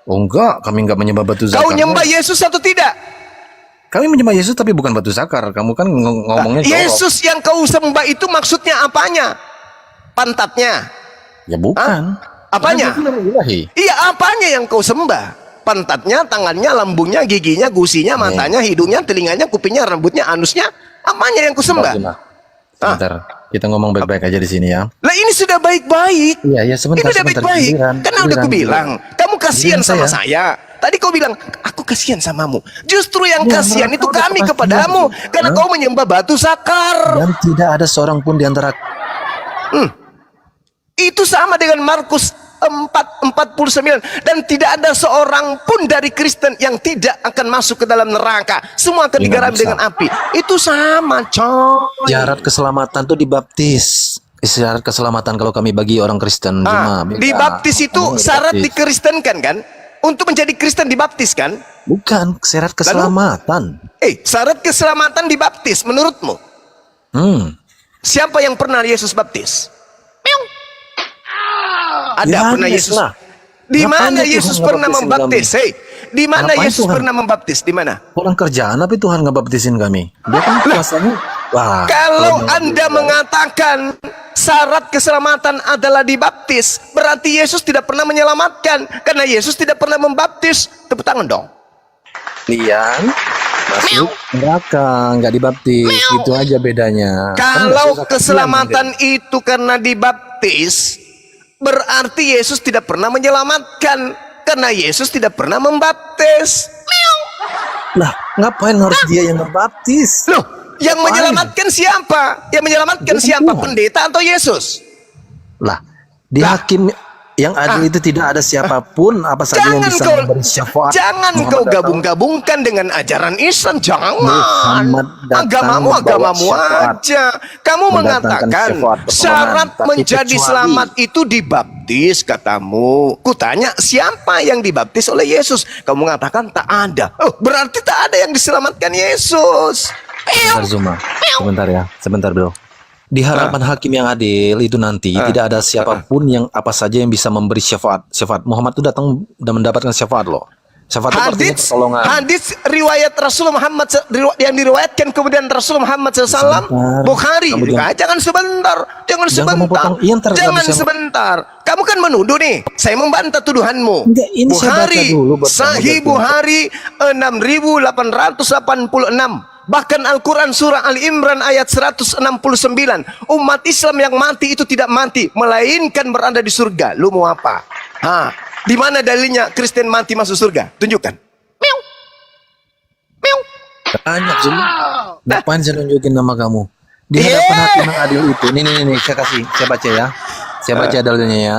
Oh enggak, kami enggak menyembah batu zakar. Kau nyembah Yesus atau tidak? Kami menyembah Yesus tapi bukan batu zakar. Kamu kan ngomongnya Yesus yang kau sembah itu maksudnya apanya? Pantatnya? Ya bukan. Apanya? Iya, apanya yang kau sembah? Pantatnya, tangannya, lambungnya, giginya, gusinya, matanya, hidungnya, telinganya, kupingnya, rambutnya, anusnya. Apanya yang kau sembah? Sebentar, kita ngomong baik-baik aja di sini ya. Lah ini sudah baik-baik. Iya, sebentar. Ini udah baik-baik. Karena udah aku bilang, kamu kasihan sama saya. Tadi kau bilang, aku kasihan samamu. Justru yang kasihan itu kami kepadamu. Karena kau menyembah batu zakar. Dan tidak ada seorang pun di antara... Itu sama dengan Markus 4:49. Dan tidak ada seorang pun dari Kristen yang tidak akan masuk ke dalam neraka. Semua akan digarami dengan api. Itu sama, coy. Syarat keselamatan tuh dibaptis. Syarat keselamatan kalau kami bagi orang Kristen. Dibaptis itu syarat dikristenkan kan? Untuk menjadi Kristen dibaptis kan? Bukan, syarat keselamatan. Syarat keselamatan dibaptis menurutmu? Siapa yang pernah Yesus baptis? Ada pernah Yesus? Di mana Yesus pernah membaptis? Di mana Yesus pernah membaptis? Di mana? Orang kerjaan tapi Tuhan nggak baptisin kami. Dia kan kuasanya. Wah, kalau Anda mengatakan syarat keselamatan adalah dibaptis, berarti Yesus tidak pernah menyelamatkan. Karena Yesus tidak pernah membaptis. Tepuk tangan dong. Lian masuk neraka, nggak dibaptis. Itu aja bedanya. Kalau keselamatan itu karena dibaptis, berarti Yesus tidak pernah menyelamatkan. Karena Yesus tidak pernah membaptis. Lah, ngapain harus dia yang membaptis? Loh, yang menyelamatkan siapa? Yang menyelamatkan siapa? Pendeta atau Yesus? Lah, di hakim yang adil itu tidak ada siapapun apa saja yang bisa memberi syafaat. Jangan kau gabung-gabungkan dengan ajaran Islam. Jangan. Agamamu aja. Kamu mengatakan syarat menjadi selamat itu dibaptis, katamu. Kutanya siapa yang dibaptis oleh Yesus? Kamu mengatakan tak ada. Oh, berarti tak ada yang diselamatkan Yesus. Sebentar bro. Di hadapan hakim yang adil itu nanti tidak ada siapapun yang apa saja yang bisa memberi syafaat. Muhammad itu datang dan mendapatkan syafaat loh. Syafaat itu artinya Hadis, pertolongan. hadis riwayat Rasulullah Muhammad yang diriwayatkan kemudian Rasulullah Muhammad SAW, Sebentar. Bukhari. Kamu Jangan sebentar, jangan Jangan kamu sebentar, potong. Iya, ntar jangan habis yang- sebentar. Kamu kan menuduh nih, saya membantah tuduhanmu. Enggak, ini saya baca Bukhari, dulu buat kamu, Sahih Jatuh. Bukhari 6886. Bahkan Al-Quran surah Ali Imran ayat 169. Umat Islam yang mati itu tidak mati, melainkan berada di surga. Lu mau apa? Di mana dalilnya Kristen mati masuk surga? Tunjukkan. Meow. Meow. Banyak sih. Ngapain saya nunjukin nama kamu? Di hadapan hakim yang adil itu. Nih, saya baca ya. Saya baca dalilnya ya.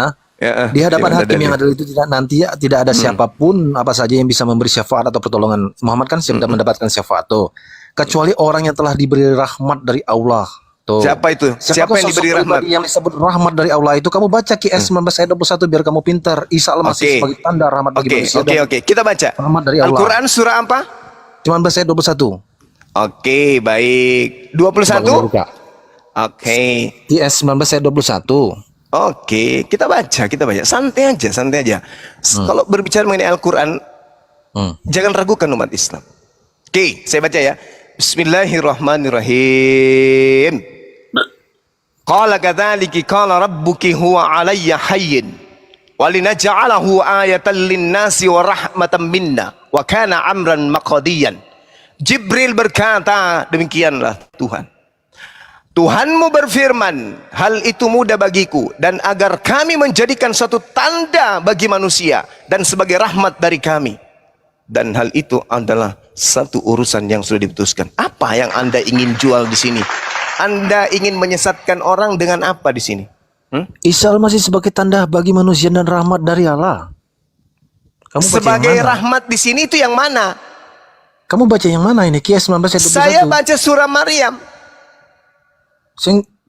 Di hadapan hakim yang adil itu tidak ada siapapun apa saja yang bisa memberi syafaat atau pertolongan. Muhammad kan sudah mendapatkan syafaat tuh. Kecuali orang yang telah diberi rahmat dari Allah. Tuh. Siapa itu? Siapa yang sosok diberi rahmat? pribadi yang disebut rahmat dari Allah itu? Kamu baca QS 19 ayat 21 biar kamu pintar. Isa al-Masih Oke. sebagai tanda rahmat bagi manusia. dan Oke. Kita baca. Rahmat dari Allah. Al-Quran surah apa? 19 ayat 21. Oke, baik. 21? Oke. QS 19 ayat 21. Oke, kita baca. Santai aja. Kalau berbicara mengenai Al-Quran, jangan ragukan umat Islam. Oke, saya baca ya. Bismillahirrahmanirrahim. Qala kadzalika qala rabbuki huwa 'alayya hayyin wa linaj'alahu ayatan lin-nasi wa rahmatan minna wa kana amran maqdiyan. Jibril berkata, demikianlah Tuhan. Tuhanmu berfirman, hal itu mudah bagiku dan agar kami menjadikan suatu tanda bagi manusia dan sebagai rahmat dari kami. Dan hal itu adalah satu urusan yang sudah diputuskan. Apa yang Anda ingin jual di sini? Anda ingin menyesatkan orang dengan apa di sini? Isa al-Masih sebagai tanda bagi manusia dan rahmat dari Allah. Kamu baca Sebagai yang mana? rahmat di sini itu yang mana? Kamu baca yang mana ini? QS 19 ayat 21. Saya baca surah Maryam.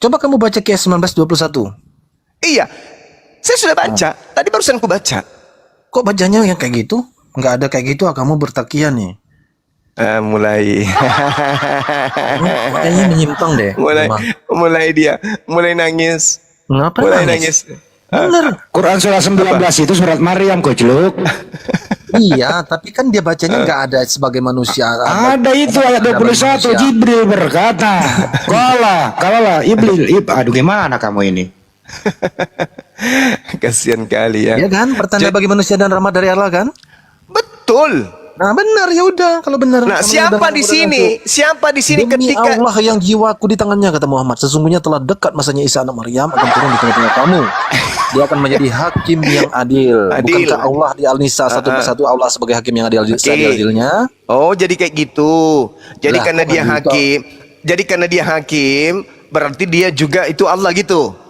Coba kamu baca QS 19 21. Iya, saya sudah baca. Tadi barusan ku baca. Kok bacanya yang kayak gitu? Nggak ada kayak gitu, kamu bertakian nih. Mulai Kayaknya menyimpang deh. mulai nangis. Kenapa Mulai nangis? nangis. Bener. Quran surah 19 itu surat Maryam kok, Celuk. Iya, tapi kan dia bacanya nggak ada sebagai manusia. Ada itu ayat Ada bagi 21 manusia. Jibril berkata, "Kala aduh gimana kamu ini?" Kasihan kali ya. Ya kan, pertanda bagi manusia dan rahmat dari Allah kan? Betul. Nah benar, ya udah kalau benar. Nah, kamu siapa udah di ngaku dengan sini? itu. Siapa di sini Demi ketika Allah yang jiwaku di tangannya, kata Muhammad, sesungguhnya telah dekat masanya Isa anak Maryam akan turun di tengah-tengah kamu. Dia akan menjadi hakim yang adil. Adil. Bukankah Allah di Al-Nisa satu persatu Allah sebagai hakim yang adil seadil-adilnya? Oh, jadi kayak gitu. Jadi Lah, karena kok dia kan gitu? hakim, berarti dia juga itu Allah gitu.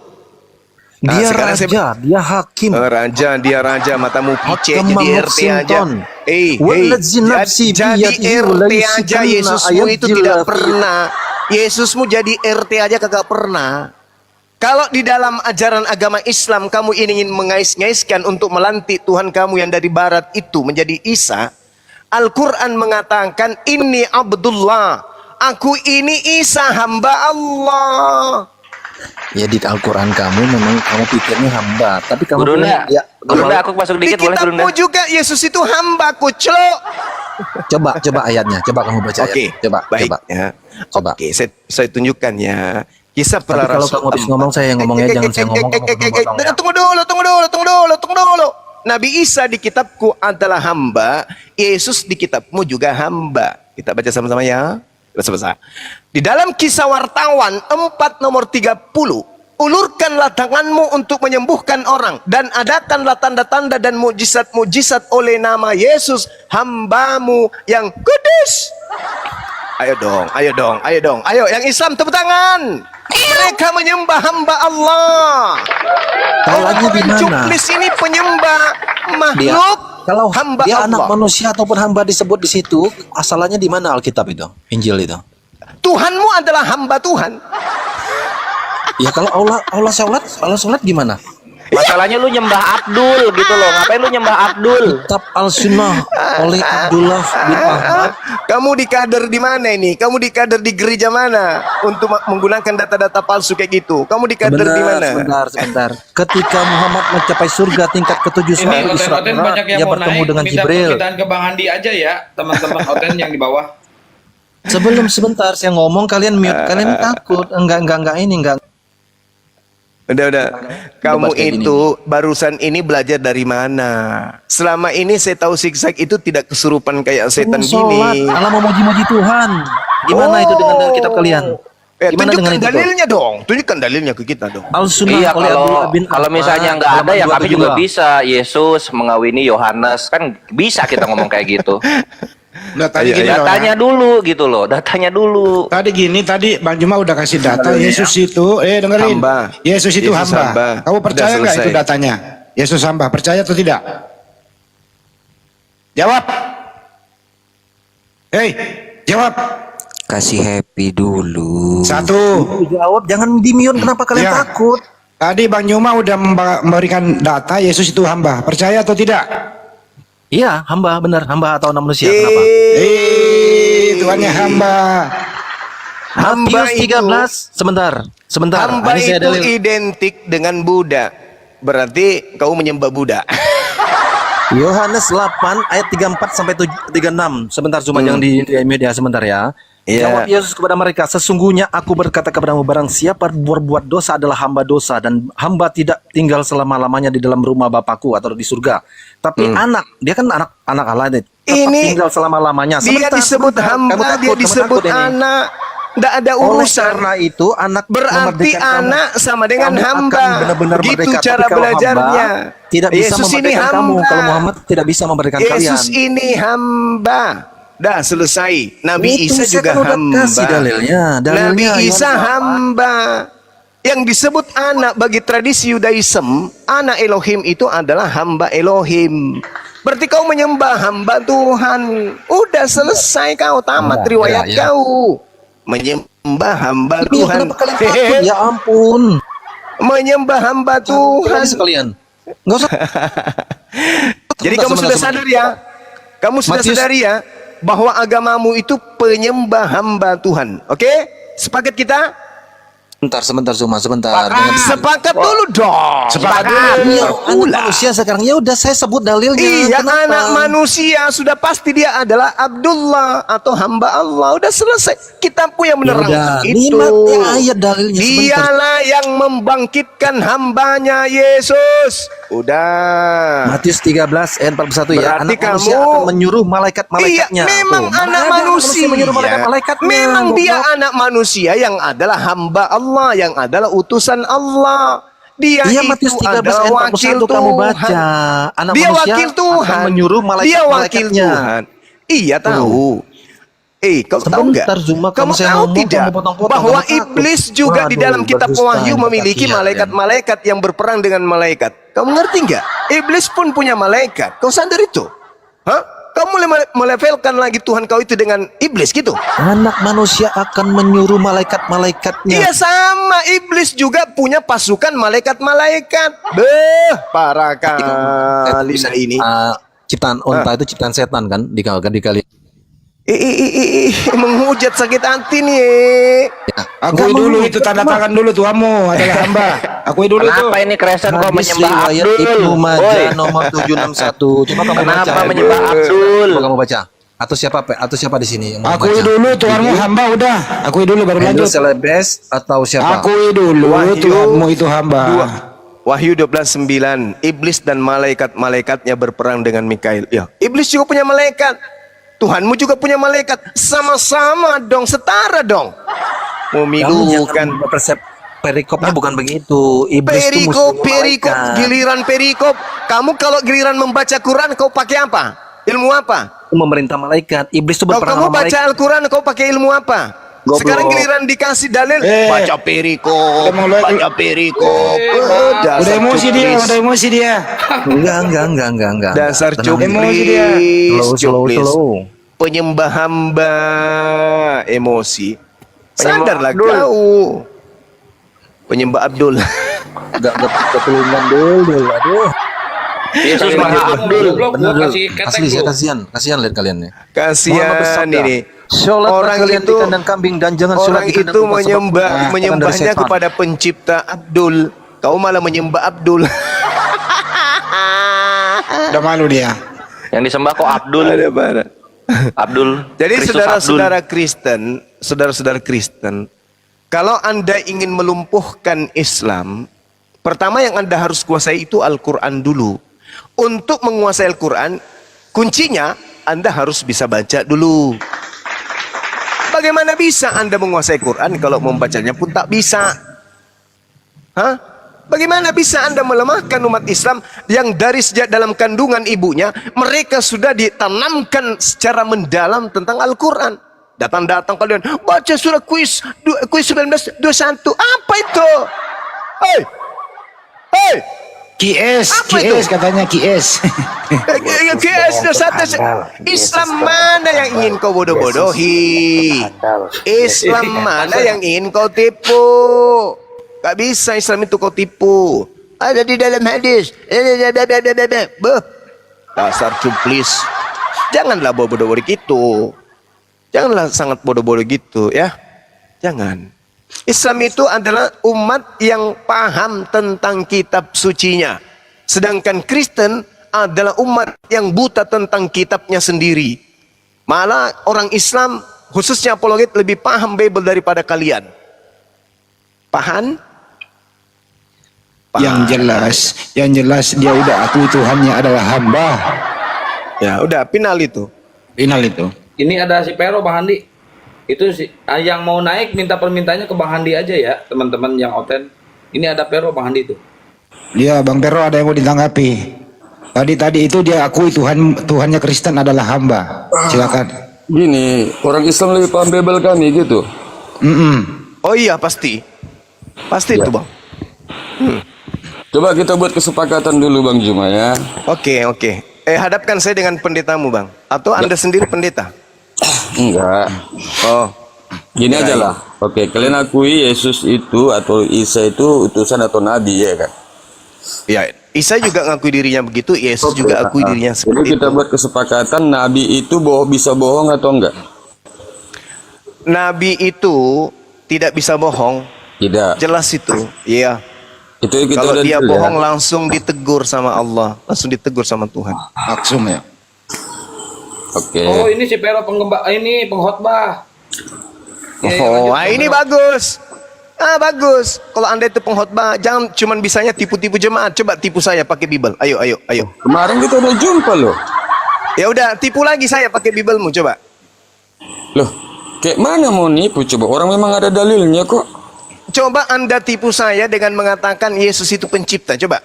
Nah, Dia sekarang raja, saya- dia hakim. Dia raja, matamu pice Hakam jadi RT aja. Muhsinton. Walladzi nafsi Jadi biyadihi RT walaysa aja kanna Yesusmu itu ayadil tidak fi- pernah. Yesusmu jadi RT aja kagak pernah. Kalau di dalam ajaran agama Islam kamu ingin mengais-ngaiskan untuk melantik Tuhan kamu yang dari barat itu menjadi Isa, Al-Quran mengatakan ini Abdullah, aku ini Isa hamba Allah. Ya di Al-Quran kamu memang kamu pikirnya hamba, tapi kamu Gurunda, ya, Gurunda aku masuk Di dikit boleh Gurunda? kitabmu juga Yesus itu hamba kuclok. coba ayatnya, coba kamu baca Oke, ayat. Coba, baik coba. ya. Coba. Oke, saya tunjukkan ya. Kisah Tapi para kalau rasul. kamu habis ngomong saya yang ngomongnya, jangan saya ngomong. Kamu potong ya. Tunggu dulu. Nabi Isa di kitabku adalah hamba, Yesus di kitabmu juga hamba. Kita baca sama-sama ya. Baca. Di dalam Kisah Wartawan 4 nomor 30, ulurkanlah tanganmu untuk menyembuhkan orang dan adakanlah tanda-tanda dan mujizat-mujizat oleh nama Yesus hambamu yang kudus. Ayo dong. Ayo yang Islam tepuk tangan. Mereka menyembah hamba Allah. Salahnya di mana? Cuklis ini penyembah Dia makhluk. kalau hamba dia Allah. anak manusia ataupun hamba disebut di situ, asalnya di mana Alkitab itu? Injil itu? Tuhanmu adalah hamba Tuhan. Ya kalau Allah sholat gimana? Masalahnya lu nyembah Abdul gitu loh. Ngapain lu nyembah Abdul? Kitab Al-Sunnah oleh Abdullah bin Ahmad. Kamu dikader di mana ini? Kamu dikader di gereja mana untuk menggunakan data-data palsu kayak gitu? Kamu dikader di mana? Sebentar. Ketika Muhammad mencapai surga tingkat ketujuh Ini soal Isra Oten Mi'raj, banyak yang dia mau bertemu naik. dengan Minta Jibril. permintaan ke Bang Handi aja ya, teman-teman Oten yang di bawah. Sebelum sebentar saya ngomong kalian mute, kalian takut. Enggak ini enggak. Udah. Kamu Debat kayak itu barusan ini belajar dari mana? Selama ini saya tahu zigzag itu tidak kesurupan kayak setan Sholat, gini. Allah memuji-muji Tuhan. Gimana itu dengan kitab kalian? Gimana dengan tunjukkan itu? dalilnya dong. Tunjukkan dalilnya ke kita dong. Al-Sunnah Iya, oleh Abdullah bin kalau Ahmad, misalnya nggak ada ya halaman kami juga 272. bisa. Yesus mengawini Yohanes, kan bisa kita ngomong kayak gitu. Udah tadi Ayo, gini loh, Datanya ya. dulu gitu loh, datanya dulu. Tadi Bang Juma udah kasih data Yesus itu, dengerin. Hamba. Yesus itu Yesus hamba. hamba. Kamu percaya Udah nggak itu selesai. datanya? Yesus hamba, percaya atau tidak? Jawab. Hei, jawab. Kasih happy dulu. Satu. Jawab, jangan di-mute, kenapa kalian Ya. takut? Tadi Bang Juma udah memberikan data Yesus itu hamba. Percaya atau tidak? Iya, hamba benar, hamba atau anak manusia, kenapa? Tuhannya hamba. Hamba Matius itu 13, sebentar. Hamba Ini saya itu dalil. identik dengan Buddha. Berarti kau menyembah Buddha. Yohanes 8 ayat 34 sampai 36. Sebentar cuma jangan di media sebentar ya. Iya. Jawab Yesus kepada mereka, sesungguhnya aku berkata kepadamu, barang siapa berbuat dosa adalah hamba dosa, dan hamba tidak tinggal selama-lamanya di dalam rumah Bapakku atau di surga. Tapi anak, dia kan anak Allah ini, tetap Ini tinggal selama-lamanya. Dia disebut hamba, dia disebut anak. Tidak ada Oleh urusan. karena itu anak Berarti memerdekakan kamu. anak sama dengan Kamu akan hamba. benar-benar Begitu merdeka. Tapi cara kalau belajarnya. hamba tidak bisa Yesus ini memerdekakan kamu. hamba. Kalau Muhammad tidak bisa memerdekakan kalian. Yesus ini hamba. Dah selesai. Nabi Itu Isa saya juga kan udah hamba. kasih dalilnya. Nabi Isa Yohanes 8. hamba. Yang disebut anak bagi tradisi Yudaism, anak Elohim itu adalah hamba Elohim. Berarti kau menyembah hamba Tuhan. Udah selesai kau tamat riwayat ya. kau. Menyembah hamba Iya, Tuhan. kenapa kalian takut? Ya ampun. Menyembah hamba Tuhan. Tuhan sekalian. Enggak usah. Jadi kamu sudah sadar ya? Kamu sudah Matius- sadar ya bahwa agamamu itu penyembah hamba Tuhan. Oke? Sepakat kita? Sebentar, sebentar. Sepakat dulu dong. Sepakat Iya, anak manusia sekarang. Ya udah saya sebut dalilnya. Iya, Kenapa? anak manusia sudah pasti dia adalah Abdullah atau hamba Allah. Udah selesai. Kitabku yang Ya udah, menerangkan itu. nikmati ayat dalilnya sebentar. Dialah yang membangkitkan hambanya Yesus. Udah. Matius 13 ayat 41 ya. Berarti Anak manusia kamu- akan menyuruh malaikat-malaikatnya. Iya, memang Tuh, anak mana ada manusia. menyuruh malaikat-malaikatnya. Memang dia Goblok. anak manusia yang adalah hamba Allah, yang adalah utusan Allah. Dia Iya, itu Matius 13 adalah ayat wakil 41 kamu Tuhan. baca. Anak Dia manusia wakil Tuhan. akan menyuruh Dia wakil malaikat-malaikatnya. Tuhan. Iya tahu. Kau tahu nggak? Sebentar, Zuma, Kamu kamu saya tahu ngomong, tidak kamu potong-potong, bahwa kamu takut. iblis juga di Waduh, dalam kitab berdusta Wahyu ini memiliki kasihan, malaikat-malaikat yang berperang dengan malaikat. Kamu ngerti nggak? Iblis pun punya malaikat. Kau sadar itu? Hah? Kamu melevelkan lagi Tuhan kau itu dengan iblis gitu? Anak manusia akan menyuruh malaikat-malaikatnya. Iya sama, iblis juga punya pasukan malaikat-malaikat. Parah kali Bisa ini. Ciptaan unta itu ciptaan setan kan dikali. Menghujat sakit hati nih. Akui dulu itu tanda tangan dulu tuamu adalah hamba. Akui dulu tuh. Kenapa ini Kristen kok Hadis menyembah riwayat Abdul? Ibnu Woi, Majah nomor 761. Coba kamu kenapa baca. menyembah Abdul? Coba kamu baca. Atau siapa di sini yang mau Akui baca? dulu tuanmu hamba udah. Akui dulu baru Andrew lanjut. Celebes atau siapa? Akui dulu Wahyu tuanmu itu hamba. Wahyu 12:9. Iblis dan malaikat-malaikatnya berperang dengan Mikail. Ya, iblis juga punya malaikat. Tuhanmu juga punya malaikat. Sama-sama dong, setara dong. Mau Kamu jangan milukan. persep perikopnya bukan begitu. Iblis itu musuhnya Perikop, malaikat. giliran perikop. Kamu kalau giliran membaca Quran, kau pakai apa? Ilmu apa? Itu memerintah malaikat. Iblis itu Kalau berperang kamu sama baca malaikat. Al-Quran, kau pakai ilmu apa? Goblok. Sekarang giliran dikasih dalil, baca perikop, Udah mulai- baca perikop. Udah emosi dia, udah emosi dia. Enggak. Dasar Tenang. cuplis, Slow. cuplis. Penyembah hamba, emosi. Penyembah Sadarlah Abdul. kau. Penyembah Abdul. Gak ketulungan dulu. Aduh. Yesus Maha Abdul. Bener Dul. kasih ketek Asli saya lu. kasihan lihat kalian ya. Muhammad Kasihan bersabda, ini. "Sholat Orang kalian itu- di kandang kambing dan jangan sholat Orang di kandang itu domba, sebab menyembahnya menyembahnya kepada pencipta Abdul. Kau malah menyembah Abdul. Udah malu dia. Yang disembah kok Abdul. Ada barat. Abdul. Jadi Kristus saudara-saudara Kristen, saudara-saudara Kristen, kalau Anda ingin melumpuhkan Islam, pertama yang Anda harus kuasai itu Al-Quran dulu. Untuk menguasai Al-Quran, kuncinya Anda harus bisa baca dulu. Bagaimana bisa Anda menguasai Quran kalau membacanya pun tak bisa? Hah? Bagaimana bisa Anda melemahkan umat Islam yang dari sejak dalam kandungan ibunya mereka sudah ditanamkan secara mendalam tentang Al-Quran? Datang-datang kalian baca surah kuis 1921. Apa itu? Hei, hei, QS, Apa QS itu? katanya QS. QS 21. Islam mana yang ingin kau bodoh-bodohi? Islam mana yang ingin kau tipu? Gak bisa Islam itu kau tipu. Ada di dalam hadis. Beuh. Dasar cuplis. Janganlah bodoh-bodoh gitu. Janganlah sangat bodoh-bodoh gitu ya. Jangan. Islam itu adalah umat yang paham tentang kitab sucinya. Sedangkan Kristen adalah umat yang buta tentang kitabnya sendiri. Malah orang Islam khususnya apologet lebih paham Bible daripada kalian. Paham? Yang jelas dia udah akui Tuhannya adalah hamba. Ya udah final itu. Final itu. Ini ada si Pero Bang Handi. Itu si yang mau naik minta permintaannya ke Bang Handi aja ya, teman-teman yang oten. Ini ada Pero Bang Handi tuh. Dia Bang Pero ada yang mau ditanggapi. Tadi itu dia akui Tuhannya Kristen adalah hamba. Silakan. Gini, orang Islam lebih paham Bible kami gitu. Oh iya pasti. Pasti itu Bang. Coba kita buat kesepakatan dulu Bang Juma ya. Oke. Hadapkan saya dengan pendetamu Bang. Atau Anda sendiri pendeta? Enggak. Oh. Gini aja lah. Oke, kalian akui Yesus itu atau Isa itu utusan atau nabi ya kan? Ya, Isa juga ngakui dirinya begitu, Yesus juga akui dirinya Jadi seperti kita itu. buat kesepakatan nabi itu bisa bohong atau enggak? Nabi itu tidak bisa bohong, Tidak. jelas itu. Iya. Itu kita Kalau udah dia deal, bohong ya. langsung ditegur sama Allah, langsung ditegur sama Tuhan. Maksum ya. Oke. Oh, ini si Pero ini pengkhotbah. Oh, ini bagus. Bagus. Kalau Anda itu pengkhotbah, jangan cuman bisanya tipu-tipu jemaat. Coba tipu saya pakai Bible. Ayo. Kemarin kita udah jumpa loh. Ya udah, tipu lagi saya pakai Biblemu coba. Loh, kayak mana mau nipu coba? Orang memang ada dalilnya kok. Coba Anda tipu saya dengan mengatakan Yesus itu pencipta. Coba.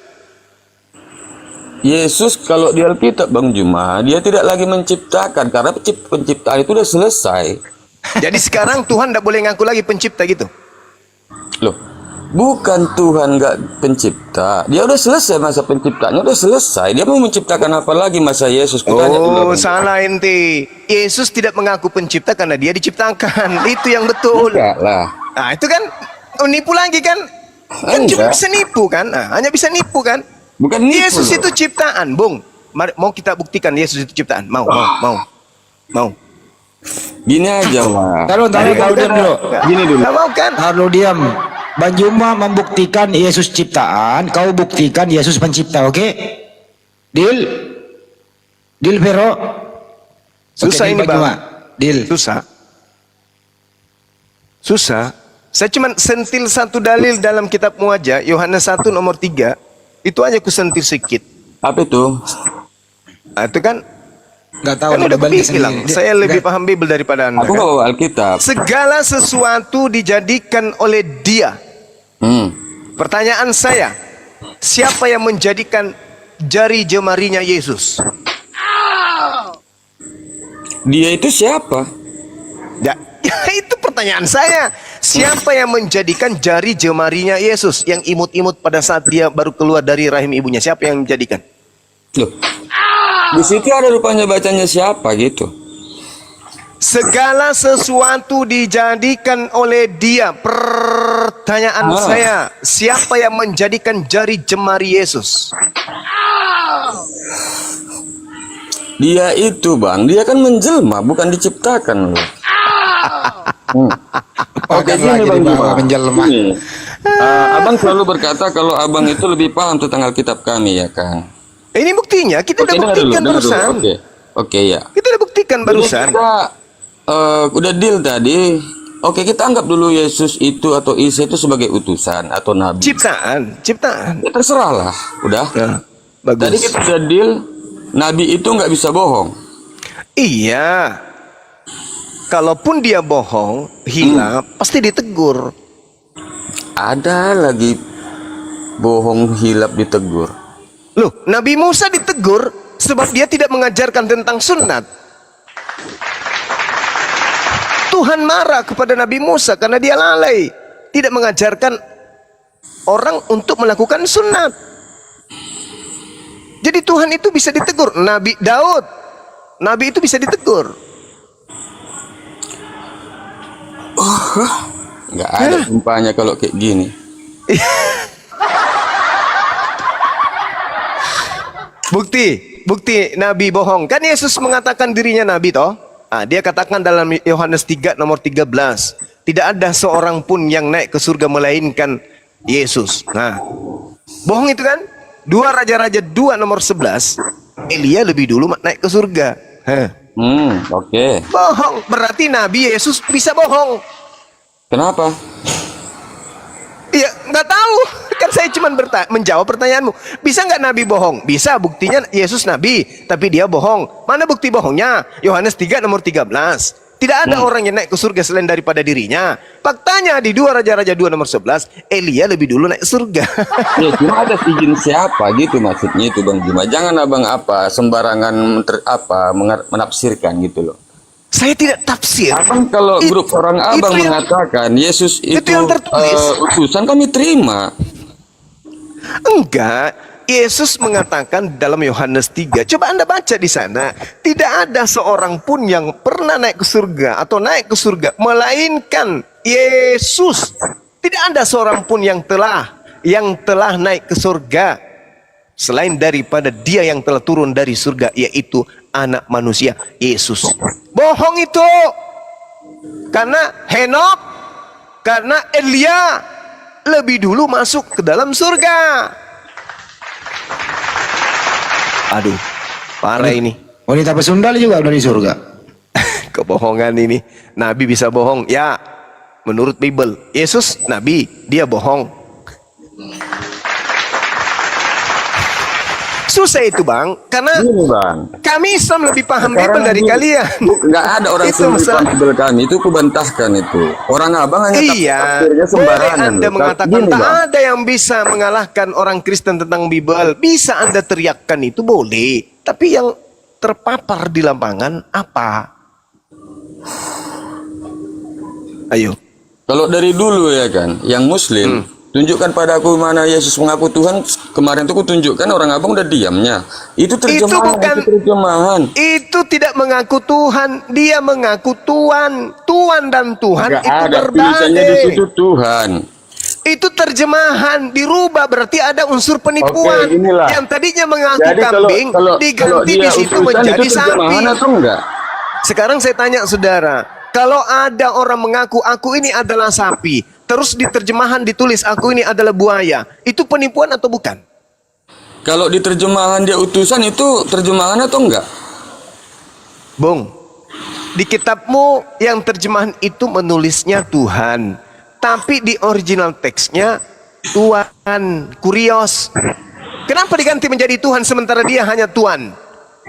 Yesus kalau di Alkitab Bang Juma, dia tidak lagi menciptakan karena penciptaan itu udah selesai. Jadi sekarang Tuhan tidak boleh ngaku lagi pencipta gitu. Loh, bukan Tuhan nggak pencipta. Dia udah selesai masa penciptaannya, udah selesai. Dia mau menciptakan apa lagi masa Yesus? Kutanya dulu, Oh, Bang. salah ente. Yesus tidak mengaku pencipta karena dia diciptakan. Itu yang betul. Enggak lah. Nah, itu kan nipu lagi kan? Kan cuma Enggak. bisa nipu kan? Nah, hanya bisa nipu kan? Bukan nipu Yesus loh. itu ciptaan, Bung. Mari, mau kita buktikan Yesus itu ciptaan? Mau. Gini aja, Wak. Taruh diam dulu. Gini dulu. Nggak mau kan? Taruh diam. Bang Juma membuktikan Yesus ciptaan, kau buktikan Yesus pencipta, oke? Deal? Deal Pero? Susah Oke, ini, Bang. Juma. Deal. Susah. Saya cuma sentil satu dalil dalam kitabmu aja, Yohanes 1 nomor 3. Itu aja ku sentil sedikit. Apa itu? Nah, itu kan Nggak tahu. kan udah balik bilang, sendiri. saya lebih paham Bible daripada Anda. Aku Kan? nggak bawa Alkitab. Segala sesuatu dijadikan oleh Dia. Pertanyaan saya, siapa yang menjadikan jari jemarinya Yesus? Dia itu siapa? Ya, itu pertanyaan saya. Siapa yang menjadikan jari jemarinya Yesus yang imut-imut pada saat dia baru keluar dari rahim ibunya? Siapa yang menjadikan? Loh, di situ ada rupanya bacanya siapa gitu. Segala sesuatu dijadikan oleh Dia. Pertanyaan saya, siapa yang menjadikan jari jemari Yesus? Dia itu bang, dia kan menjelma, bukan diciptakan loh. Oke, gini bang Juma. menjelma. Gini. Abang selalu berkata kalau abang itu lebih paham tentang Alkitab kami ya kan. Ini buktinya, kita udah dengar buktikan dengar barusan. Oke ya. Kita udah buktikan barusan. Kita udah deal tadi. Oke, kita anggap dulu Yesus itu atau Isa itu sebagai utusan atau nabi. Ciptaan. Ya terserah lah, udah. Nah, bagus. Tadi kita udah deal, nabi itu nggak bisa bohong. Iya. Kalaupun dia bohong, hilaf, pasti ditegur. Ada lagi bohong hilap ditegur. Loh, Nabi Musa ditegur sebab dia tidak mengajarkan tentang sunat. Tuhan marah kepada Nabi Musa karena dia lalai, tidak mengajarkan orang untuk melakukan sunat. Jadi Tuhan itu bisa ditegur. Nabi Daud, Nabi itu bisa ditegur. Nggak ada umpanya kalau kayak gini. Bukti Nabi bohong. Kan Yesus mengatakan dirinya Nabi toh. Dia katakan dalam Yohanes 3 nomor 13. Tidak ada seorang pun yang naik ke surga melainkan Yesus. Nah, bohong itu kan? 2 Raja-Raja 2 nomor 11. Elia lebih dulu naik ke surga. Oke. Bohong. Berarti Nabi Yesus bisa bohong. Kenapa? Iya, nggak tahu. Kan saya cuma menjawab pertanyaanmu. Bisa nggak Nabi bohong? Bisa, buktinya Yesus Nabi, tapi dia bohong. Mana bukti bohongnya? Yohanes 3 nomor 13. Tidak ada orang yang naik ke surga selain daripada dirinya. Faktanya di 2 Raja-Raja 2 nomor 11, Elia lebih dulu naik surga. Ya cuma ada izin siapa gitu maksudnya itu Bang Juma. Jangan abang sembarangan menafsirkan gitu loh. Saya tidak tafsir. Abang kalau grup orang abang mengatakan Yesus itu yang tertulis. utusan, kami terima. Enggak. Yesus mengatakan dalam Yohanes 3, coba Anda baca di sana, tidak ada seorang pun yang pernah naik ke surga atau naik ke surga melainkan Yesus. Tidak ada seorang pun yang telah naik ke surga selain daripada Dia yang telah turun dari surga, yaitu Anak Manusia Yesus. Bohong itu. Karena Henok, karena Elia lebih dulu masuk ke dalam surga. Aduh, parah ini. Wanita pesundal juga dari surga. Kebohongan ini. Nabi bisa bohong. Ya, menurut Bible. Yesus, Nabi, dia bohong. Susah itu Bang. Karena kami Islam lebih paham Bible dari kalian. Nggak ada orang yang lebih paham Bible kami. Itu kubantahkan itu. Orang abang hanya tafsirnya sembarangan. Anda mengatakan tak ada yang bisa mengalahkan orang Kristen tentang Bible. Bisa Anda teriakkan itu boleh. Tapi yang terpapar di lapangan apa? Ayo. Kalau dari dulu ya kan, yang Muslim tunjukkan pada aku mana Yesus mengaku Tuhan. Kemarin tuh aku tunjukkan, orang abang udah diamnya. Itu terjemahan. Itu tidak mengaku Tuhan, dia mengaku Tuhan. Tuhan dan Tuhan Nggak itu ada tulisannya di situ Tuhan. Itu terjemahan dirubah, berarti ada unsur penipuan. Oke, inilah. Yang tadinya mengaku Jadi kambing diganti di situ menjadi sapi. Atau enggak? Sekarang saya tanya saudara, kalau ada orang mengaku aku ini adalah sapi, terus di terjemahan ditulis aku ini adalah buaya, itu penipuan atau bukan? Kalau di terjemahan dia utusan, itu terjemahan atau enggak? Bung, di kitabmu yang terjemahan itu menulisnya Tuhan, tapi di original teksnya Tuhan, kurios. Kenapa diganti menjadi Tuhan sementara dia hanya Tuhan?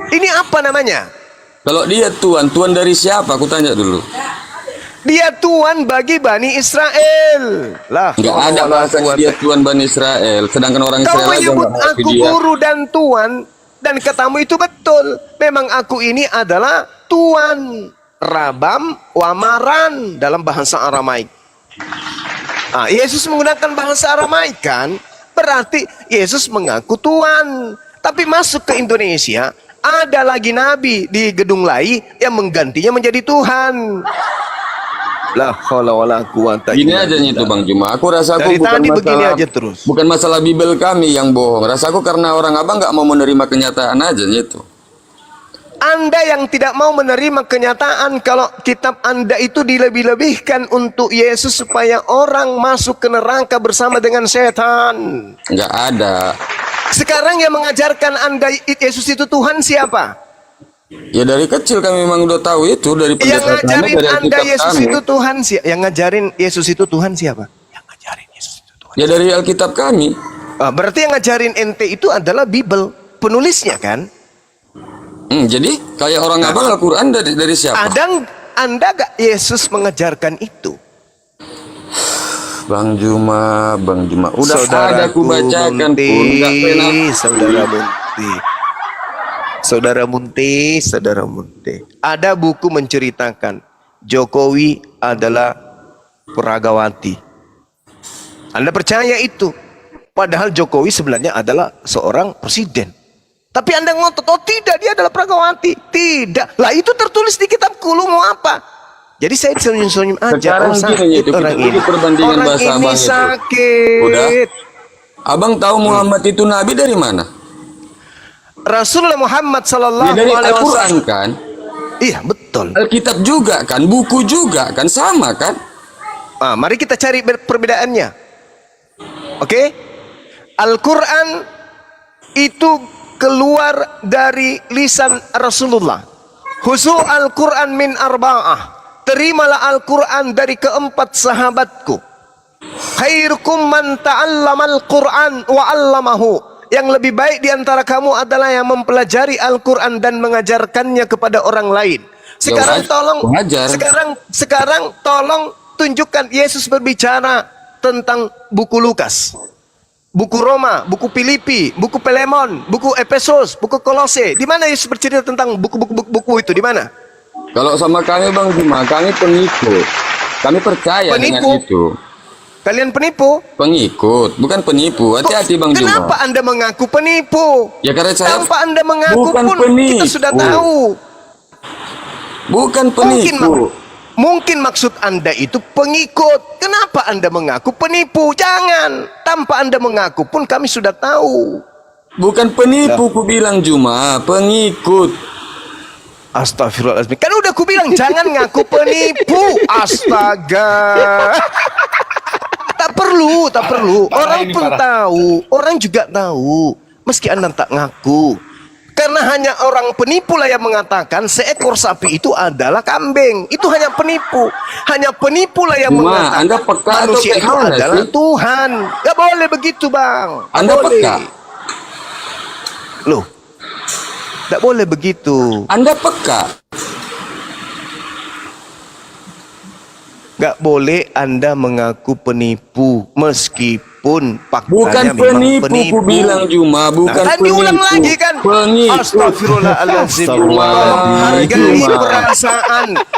Ini apa namanya? Kalau dia Tuhan, Tuhan dari siapa? Aku tanya dulu. Dia Tuhan bagi Bani Israel. Lah, nggak ada bahasanya dia Tuhan Bani Israel. Sedangkan orang Kau Israel aja menyebut nggak ngerti aku dia. guru dan Tuhan, dan katamu itu betul. Memang aku ini adalah Tuhan. Rabam Wamaran dalam bahasa Aramaik. Yesus menggunakan bahasa Aramaik kan? Berarti Yesus mengaku Tuhan. Tapi masuk ke Indonesia, Ada lagi nabi di gedung lain yang menggantinya menjadi Tuhan. La haula wala quwata Gini illa aja itu billah. Bang Juma, aku rasaku Dari bukan tadi begini masalah aja terus. bukan masalah Bible kami yang bohong. Rasaku karena orang abang nggak mau menerima kenyataan aja itu. Anda yang tidak mau menerima kenyataan kalau kitab Anda itu dilebih-lebihkan untuk Yesus supaya orang masuk ke neraka bersama dengan setan. Nggak ada. Sekarang yang mengajarkan Anda Yesus itu Tuhan siapa? Ya dari kecil kami memang udah tahu itu dari Yang pendeta kami, ngajarin dari Anda Alkitab Yesus kami. itu Tuhan siapa? Yang ngajarin Yesus itu Tuhan siapa? Yang ngajarin Yesus itu Tuhan. Ya dari Alkitab kami. Berarti yang ngajarin ente itu adalah Bible, penulisnya kan? Jadi kayak orang abang Al-Quran dari siapa? Anda gak Yesus mengajarkan itu? Bang Juma. Udah ada aku bacakan Munti, pun. Nggak pernah. Saudara Munti. Ada buku menceritakan Jokowi adalah peragawati. Anda percaya itu? Padahal Jokowi sebenarnya adalah seorang presiden. Tapi Anda ngotot, oh tidak, dia adalah peragawati. Tidak. Lah itu tertulis di kitabku, lu mau apa? Jadi saya senyum-senyum aja. Sekarang gini itu, orang kita ini. perbandingan Orang bahasa ini abang itu. sakit. Udah. Abang tahu Muhammad itu nabi dari mana? Rasulullah Muhammad Ya sallallahu dari alaihi Al-Quran wasallam. kan? Iya, betul. Alkitab juga kan, buku juga kan, sama kan? Mari kita cari perbedaannya. Oke? Al-Quran itu keluar dari lisan Rasulullah. Husu Al-Quran min arba'ah. Terimalah Al-Quran dari keempat sahabatku. Khairukum man ta'allamal Quran wa 'allamahu. Yang lebih baik di antara kamu adalah yang mempelajari Al-Quran dan mengajarkannya kepada orang lain. Sekarang sekarang tolong tunjukkan Yesus berbicara tentang buku Lukas, buku Roma, buku Filipi, buku Filemon, buku Efesus, buku Kolose. Di mana Yesus bercerita tentang buku itu? Di mana? Kalau sama kami Bang Juma, kami pengikut. Kami percaya dengan itu. Kalian penipu? Pengikut, bukan penipu. Hati-hati Bang Juma. Kenapa Anda mengaku penipu? Ya karena saya Tanpa Anda mengaku bukan pun penipu. kita sudah tahu. Bukan penipu. Mungkin maksud Anda itu pengikut. Kenapa Anda mengaku penipu? Jangan. Tanpa Anda mengaku pun kami sudah tahu. Bukan penipu, ku bilang Juma, pengikut. Astagfirullahaladzim. Kan udah ku bilang jangan ngaku penipu. Astaga. Tak perlu. Orang pun tahu. Orang juga tahu. Meski Anda tak ngaku. Karena hanya orang penipu lah yang mengatakan seekor sapi itu adalah kambing. Itu hanya penipu. Hanya penipu lah yang mengatakan Anda peka manusia atau itu gimana adalah sih? Tuhan. Gak boleh begitu Bang. Anda peka? Loh. Gak boleh begitu. Anda peka? Gak boleh Anda mengaku penipu meskipun Bukan faktanya penipu, memang penipu. ku bilang Juma, bukan Kan penipu. diulang lagi kan? Pengikut. Astagfirullahaladzim.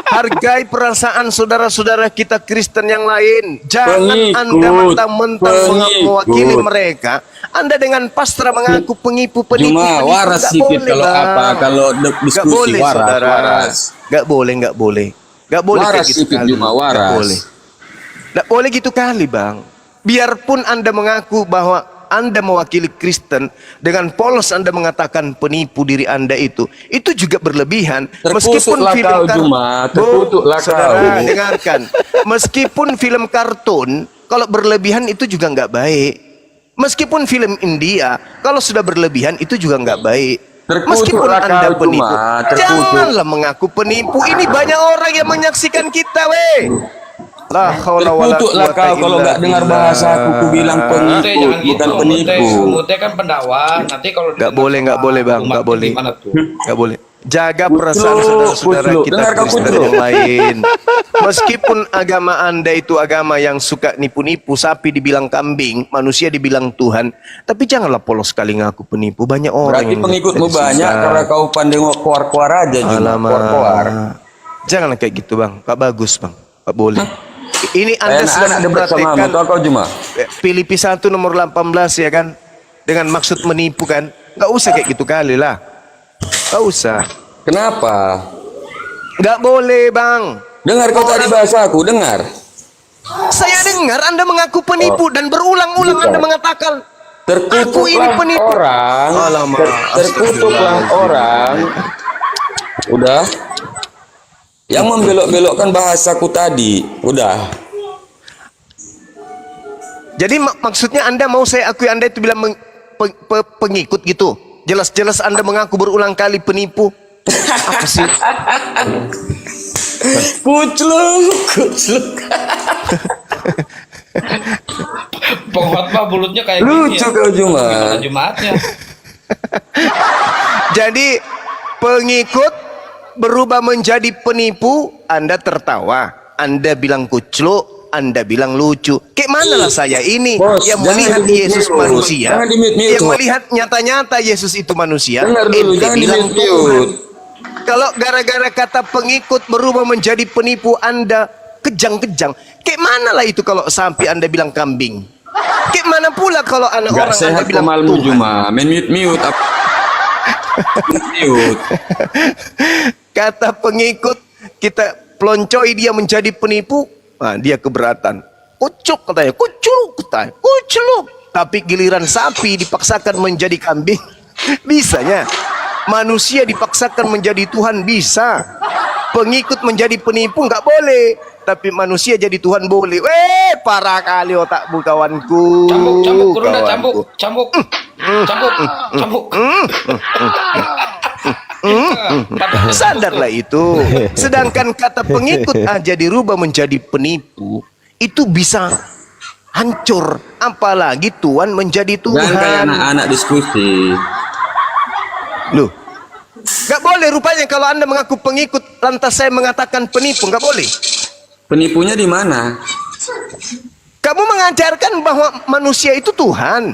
Hargai perasaan saudara-saudara kita Kristen yang lain. Jangan Pengikut. Anda mentang-mentang mewakili mereka. Anda dengan pasrah mengaku penipu. Cuma waras Gak sedikit boleh, kalau Bang. apa, kalau Gak diskusi boleh, saudara. waras. Gak boleh. Gak boleh Waras kayak gitu sedikit, kali. Juma, waras. Gak boleh. Gak boleh gitu kali Bang. Biarpun Anda mengaku bahwa Anda mewakili Kristen, dengan polos Anda mengatakan penipu diri Anda itu juga berlebihan. Terkutuklah kau, Juma. Terkutuklah saudara, kau. dengarkan. Meskipun film kartun, kalau berlebihan itu juga nggak baik. Meskipun film India, kalau sudah berlebihan itu juga nggak baik. Meskipun Terkutuklah Anda kau, penipu, Juma. Terkutuk. janganlah mengaku penipu. Ini banyak orang yang menyaksikan kita, weh. La haula wala Terkutuklah quwata kau kalau illa nggak dengar billah. bahasa aku, ku bilang pengikut, bukan penipu. Mute kan pendakwah. Nanti kalau Nggak boleh Bang, nggak boleh. Gimana tuh? Nggak boleh. Jaga perasaan saudara-saudara Putluk. kita Dengar kau, Kristen Putluk. yang lain. Meskipun agama Anda itu agama yang suka nipu-nipu, sapi dibilang kambing, manusia dibilang Tuhan, tapi janganlah polos sekali ngaku penipu. Banyak orang Berarti yang pengikutmu jadi banyak susah. karena kau pandai kuar-kuar aja, Juma. Alamak. Kuar-kuar. Janganlah kayak gitu Bang. Gak bagus Bang. Gak boleh. Ini Anak-anak Anda sedang debat sama mempraktekkan atau kau, Juma? Filipi 1 nomor 18 ya kan, dengan maksud menipu kan. Gak usah kayak gitu kali lah. Gak usah. Kenapa? Gak boleh, Bang. Dengar kau tadi bahasa aku, dengar. Saya dengar Anda mengaku penipu dan berulang-ulang Anda mengatakan aku ini Terkutuklah penipu. orang, Alamak. terkutuklah orang. Udah. Yang membelok-belokkan bahasaku tadi, udah. Jadi maksudnya Anda mau saya akui Anda itu bilang pengikut gitu? Jelas-jelas Anda mengaku berulang kali penipu. Apa sih? Kucluk. Pengkhotbah mulutnya kayak Lucu kau Juma. Jumatnya. Jadi pengikut berubah menjadi penipu, Anda tertawa. Anda bilang kucluk, Anda bilang lucu. Kayak mana lah saya ini Bos, yang jangan melihat di-mute, Yesus Bos. manusia, Jangan di-mute, yang Bos. melihat nyata-nyata Yesus itu manusia, Dengar dulu, ente jangan bilang di-mute. Tuhan. Kalau gara-gara kata pengikut berubah menjadi penipu, Anda kejang-kejang. Kayak mana lah itu kalau sampai Anda bilang kambing? Kayak mana pula kalau anak Gak orang Anda sehat bilang komalmu Tuhan? Juma. Main mute. Mute. Kata pengikut kita peloncoi dia menjadi penipu, nah, dia keberatan. Kucuk katanya, kucuk katanya, kucluk. Tapi giliran sapi dipaksakan menjadi kambing, bisanya. Manusia dipaksakan menjadi Tuhan bisa. Pengikut menjadi penipu nggak boleh. Tapi manusia jadi Tuhan boleh. Parah kali otakmu kawanku. Cambuk, Gurunda, Kawanku. cambuk. Sadarlah itu. Sedangkan kata pengikut aja dirubah menjadi penipu, itu bisa hancur. Apalagi Tuhan menjadi Tuhan. Jangan kayak anak-anak diskusi. Loh, gak boleh rupanya kalau Anda mengaku pengikut lantas saya mengatakan penipu, gak boleh. Penipunya di mana? Kamu mengajarkan bahwa manusia itu Tuhan.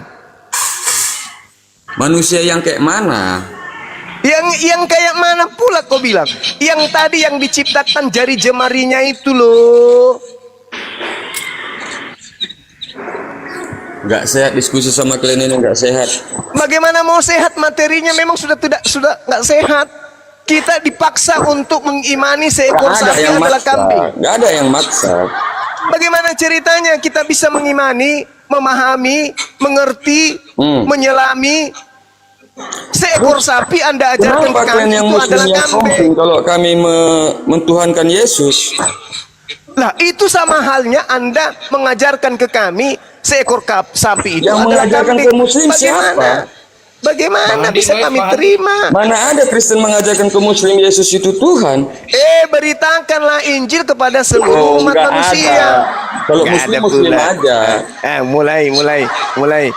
Manusia yang kayak mana? Yang kayak mana pula kau bilang? Yang tadi yang diciptakan jari jemarinya itu loh. Gak sehat diskusi sama kalian ini, gak sehat. Bagaimana mau sehat, materinya memang sudah nggak sehat. Kita dipaksa untuk mengimani seekor Gak ada sapi yang adalah maksa. kambing. Gak ada yang maksa. Bagaimana ceritanya kita bisa mengimani, memahami, mengerti, menyelami seekor sapi Anda ajarkan Kenapa ke kalian kami yang itu muslim adalah yang kambing? komplain kalau kami mentuhankan Yesus? Lah itu sama halnya Anda mengajarkan ke kami seekor sapi itu Yang adalah mengajarkan kambing. ke muslim siapa? Bagaimana Bang bisa Andi, kami Bang. terima? Mana ada Kristen mengajarkan ke muslim Yesus itu Tuhan? Beritakanlah Injil kepada seluruh umat nggak manusia. ada. Kalau Nggak muslim ada muslim pula. aja. Mulai.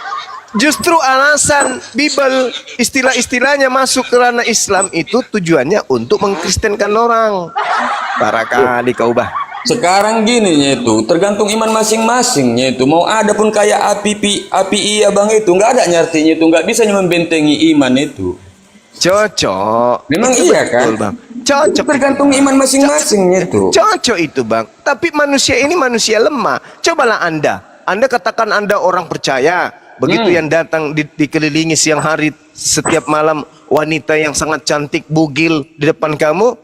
Justru alasan Bible istilah-istilahnya masuk ke ranah Islam itu tujuannya untuk mengkristenkan orang. Parah kali kau bah. Sekarang gini itu tergantung iman masing-masingnya itu. Mau ada pun kayak api iya bang itu nggak ada nyartinya itu, nggak bisa membentengi iman itu. Cocok. Memang Itu iya betul, kan? Bang. Cocok. Tergantung iman masing-masingnya itu. Cocok itu bang. Tapi manusia ini manusia lemah. Cobalah Anda katakan Anda orang percaya. Begitu yang datang dikelilingi siang hari setiap malam wanita yang sangat cantik bugil di depan kamu.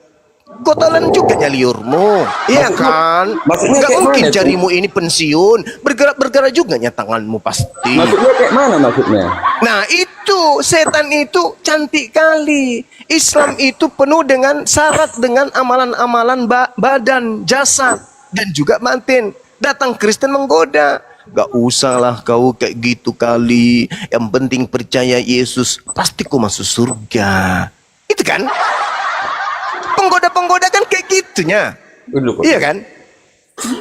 Kau telan juga nyaliurmu, iya kan? maksudnya Gak kayak mungkin mana tuh? jarimu ini pensiun, bergerak juga tanganmu pasti. Maksudnya kayak mana maksudnya? Nah itu setan itu cantik kali. Islam itu penuh dengan syarat dengan amalan-amalan badan, jasad dan juga batin. Datang Kristen menggoda. Gak usahlah kau kayak gitu kali. Yang penting percaya Yesus, pasti kau masuk surga. Itu kan? Penggoda-penggoda kan kayak gitunya. Iya kan?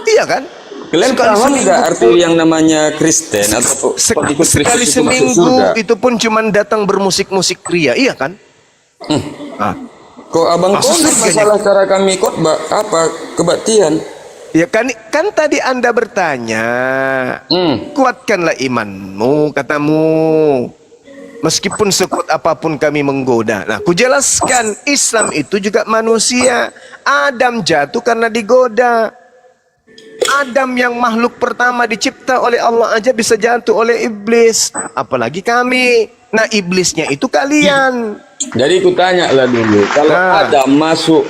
Iya kan? Kalian paham nggak arti yang namanya Kristen atau pengikut Kristus Sekali itu masuk seminggu surga? itu pun cuman datang bermusik-musik pria, iya kan? Kok abang Masuk konflik surganya. masalah cara kami khotbah apa kebaktian? Ya kan tadi Anda bertanya, kuatkanlah imanmu, katamu. Meskipun sekuat apapun kami menggoda. Nah, kujelaskan Islam itu juga manusia. Adam jatuh karena digoda. Adam yang makhluk pertama dicipta oleh Allah aja bisa jatuh oleh iblis. Apalagi kami. Nah, iblisnya itu kalian. Jadi ku tanya lah dulu, kalau Adam masuk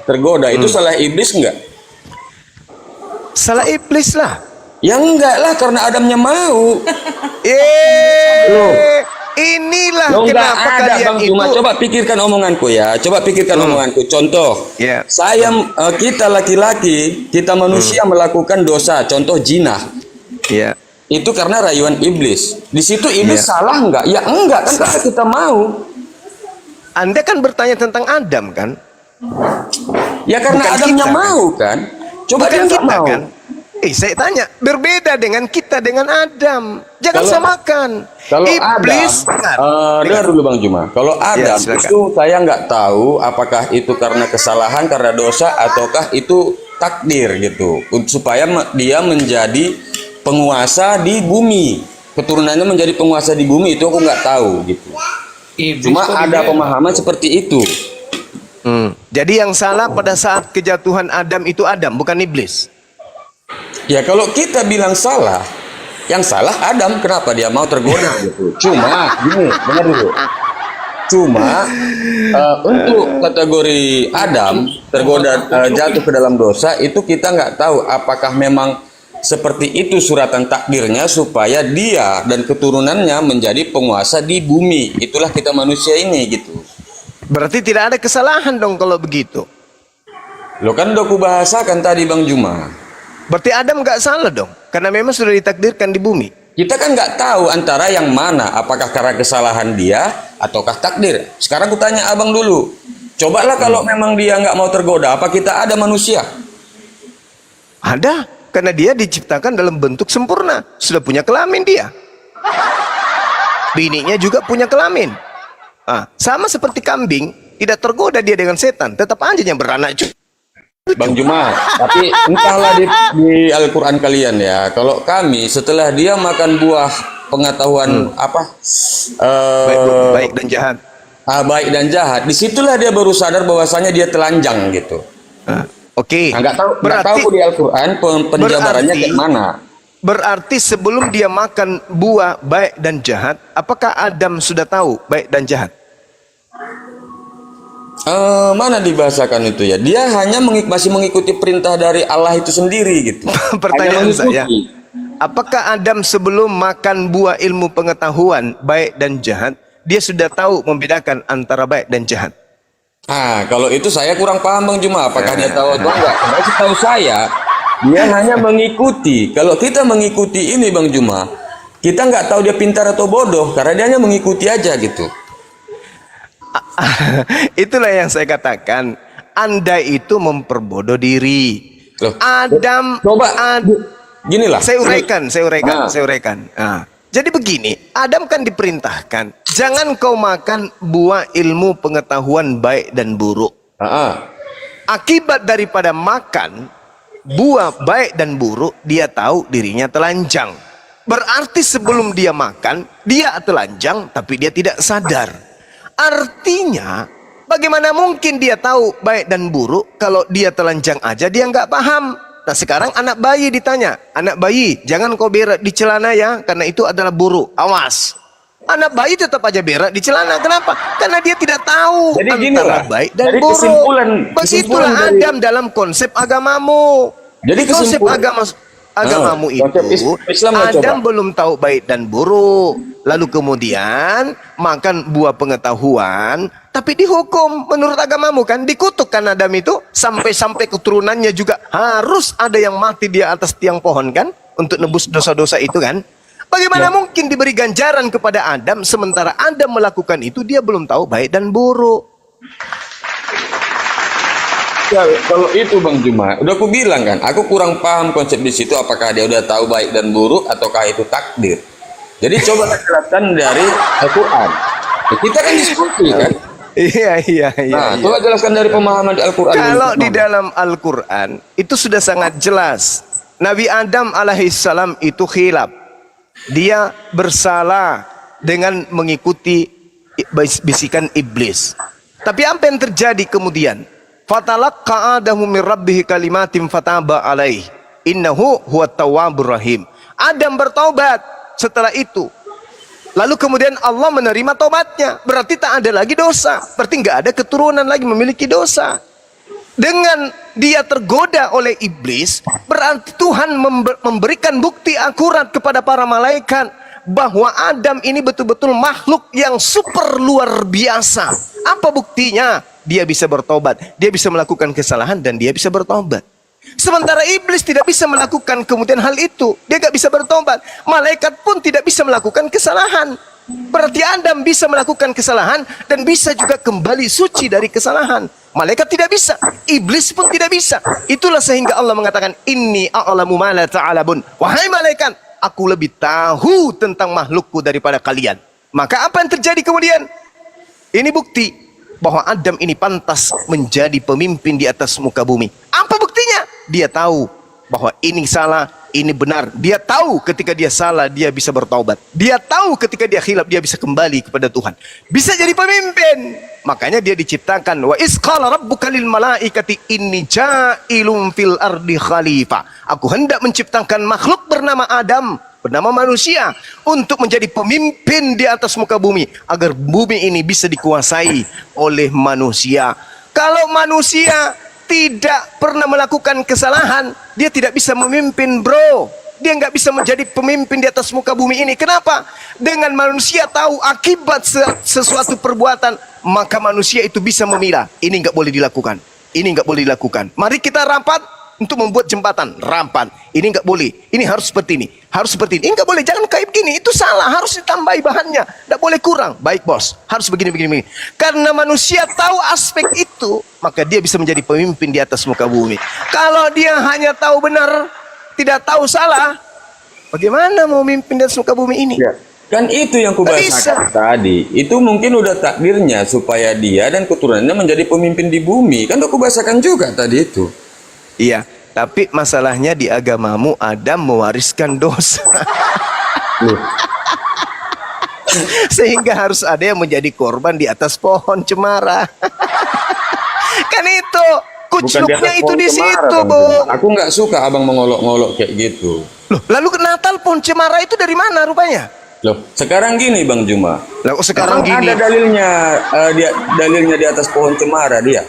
tergoda itu salah iblis enggak? Salah iblis lah. Ya enggak lah, karena Adamnya mau. Inilah Lo enggak kenapa ada kalian Bang itu. Juma, coba pikirkan omonganku ya. Coba pikirkan omonganku. Contoh, kita laki-laki, kita manusia melakukan dosa. Contoh zina. Ya. Itu karena rayuan iblis. Di situ iblis salah enggak? Ya enggak kan, karena kita mau. Anda kan bertanya tentang Adam kan? Ya karena Bukan Adamnya kita, mau kan. Coba Bukan dia enggak kita mau. kan? Saya tanya, berbeda dengan kita dengan Adam. Jangan samakan. Kalau Iblis. dengar dulu Bang Juma. Kalau Adam itu saya nggak tahu apakah itu karena kesalahan, karena dosa, ataukah itu takdir gitu. Supaya dia menjadi penguasa di bumi. Keturunannya menjadi penguasa di bumi itu aku nggak tahu gitu. Cuma ada pemahaman seperti itu. Jadi yang salah pada saat kejatuhan Adam itu Adam, bukan iblis. Ya kalau kita bilang salah, yang salah Adam, kenapa dia mau tergoda gitu. Cuma gini, dengar dulu. Cuma untuk kategori Adam tergoda, jatuh ke dalam dosa, itu kita nggak tahu apakah memang seperti itu suratan takdirnya supaya dia dan keturunannya menjadi penguasa di bumi. Itulah kita manusia ini gitu. Berarti tidak ada kesalahan dong kalau begitu. Lo kan udah kubahasakan tadi Bang Juma. Berarti Adam nggak salah dong, karena memang sudah ditakdirkan di bumi. Kita kan nggak tahu antara yang mana, apakah karena kesalahan dia ataukah takdir. Sekarang aku tanya abang dulu, cobalah kalau memang dia nggak mau tergoda, apa kita ada manusia? Ada, karena dia diciptakan dalam bentuk sempurna, sudah punya kelamin dia. Bininya juga punya kelamin. Sama seperti kambing, tidak tergoda dia dengan setan, tetap aja yang beranak juga. Bang Juma, tapi entahlah di Al-Quran kalian ya. Kalau kami setelah dia makan buah pengetahuan Baik dan jahat. Baik dan jahat, disitulah dia baru sadar bahwasanya dia telanjang gitu. Oke. Nggak tahu di Al-Quran penjabarannya kayak mana. Berarti sebelum dia makan buah baik dan jahat, apakah Adam sudah tahu baik dan jahat? Mana dibahasakan itu ya? Dia hanya masih mengikuti perintah dari Allah itu sendiri gitu. Pertanyaan saya, apakah Adam sebelum makan buah ilmu pengetahuan baik dan jahat, dia sudah tahu membedakan antara baik dan jahat? Kalau itu saya kurang paham Bang Juma. Apakah dia tahu atau enggak? Karena setahu saya, dia hanya mengikuti. Kalau kita mengikuti ini Bang Juma, kita nggak tahu dia pintar atau bodoh, karena dia hanya mengikuti aja gitu. Itulah yang saya katakan, Anda itu memperbodoh diri. Loh, Adam, gini lah. Saya uraikan. Jadi begini, Adam kan diperintahkan, jangan kau makan buah ilmu pengetahuan baik dan buruk. Akibat daripada makan buah baik dan buruk, dia tahu dirinya telanjang. Berarti sebelum dia makan, dia telanjang, tapi dia tidak sadar. Artinya, bagaimana mungkin dia tahu baik dan buruk kalau dia telanjang aja dia nggak paham. Nah sekarang anak bayi ditanya, anak bayi jangan kau berak di celana ya, karena itu adalah buruk. Awas. Anak bayi tetap aja berak di celana. Kenapa? Karena dia tidak tahu antara baik dan buruk. Begitulah Adam dalam konsep agamamu. Jadi konsep agamamu itu, Adam belum tahu baik dan buruk. Lalu kemudian makan buah pengetahuan, tapi dihukum menurut agamamu kan, dikutukkan Adam itu sampai keturunannya juga harus ada yang mati di atas tiang pohon kan, untuk nebus dosa-dosa itu kan. Bagaimana mungkin diberi ganjaran kepada Adam sementara Adam melakukan itu dia belum tahu baik dan buruk? Ya, kalau itu Bang Juma, udah aku bilang kan, aku kurang paham konsep di situ, apakah dia udah tahu baik dan buruk ataukah itu takdir. Jadi coba jelaskan dari Al-Quran. Kita kan diskusi kan. Iya. Coba jelaskan dari pemahaman di Al-Quran. Kalau di dalam Al-Quran itu sudah sangat jelas. Nabi Adam alaihissalam itu khilaf. Dia bersalah dengan mengikuti bisikan iblis. Tapi apa yang terjadi kemudian? Fatalaqqa Adamu min rabbih kalimatin fataba alaih. Innahu huwat tawwabur rahim. Adam bertaubat setelah itu. Lalu kemudian Allah menerima tobatnya. Berarti tak ada lagi dosa. Berarti nggak ada keturunan lagi memiliki dosa. Dengan dia tergoda oleh iblis, berarti Tuhan memberikan bukti akurat kepada para malaikat bahwa Adam ini betul-betul makhluk yang super luar biasa. Apa buktinya? Dia bisa bertobat, dia bisa melakukan kesalahan dan dia bisa bertobat. Sementara iblis tidak bisa melakukan kemudian hal itu, dia gak bisa bertobat. Malaikat pun tidak bisa melakukan kesalahan. Berarti Adam bisa melakukan kesalahan dan bisa juga kembali suci dari kesalahan. Malaikat tidak bisa, iblis pun tidak bisa. Itulah sehingga Allah mengatakan, Inni a'lamu ma la ta'lamun. Wahai malaikat, aku lebih tahu tentang makhlukku daripada kalian. Maka apa yang terjadi kemudian? Ini bukti bahwa Adam ini pantas menjadi pemimpin di atas muka bumi. Apa buktinya? Dia tahu bahwa ini salah, ini benar. Dia tahu ketika dia salah, dia bisa bertaubat. Dia tahu ketika dia khilaf, dia bisa kembali kepada Tuhan. Bisa jadi pemimpin. Makanya dia diciptakan. Wa iz qala rabbuka lil malaikati inni ja'ilun fil ardi khalifah. Aku hendak menciptakan makhluk bernama Adam, bernama manusia, untuk menjadi pemimpin di atas muka bumi, agar bumi ini bisa dikuasai oleh manusia. Kalau manusia tidak pernah melakukan kesalahan, dia tidak bisa memimpin, bro. Dia nggak bisa menjadi pemimpin di atas muka bumi ini. Kenapa? Dengan manusia tahu akibat sesuatu perbuatan, maka manusia itu bisa memilah. Ini nggak boleh dilakukan. Ini nggak boleh dilakukan. Mari kita rapat untuk membuat jembatan, rapat. Ini nggak boleh. Ini harus seperti ini. Harus seperti ini. Ini nggak boleh. Jangan kayak gini. Itu salah. Harus ditambahi bahannya. Nggak boleh kurang. Baik bos. Harus begini, begini, begini. Karena manusia tahu aspek itu, maka dia bisa menjadi pemimpin di atas muka bumi. Kalau dia hanya tahu benar, tidak tahu salah, bagaimana mau memimpin di atas muka bumi ini? Ya. Kan itu yang kubahasakan tadi. Itu mungkin udah takdirnya supaya dia dan keturunannya menjadi pemimpin di bumi. Kan udah kubahasakan juga tadi itu. Iya, tapi masalahnya di agamamu Adam mewariskan dosa. Sehingga harus ada yang menjadi korban di atas pohon cemara. Kan itu kucluknya itu di situ, Bu. Aku nggak suka abang mengolok-ngolok kayak gitu. Loh, lalu Natal pohon cemara itu dari mana rupanya? Loh, sekarang gini Bang Juma. Lah, sekarang gini. Ada dalilnya di atas pohon cemara dia.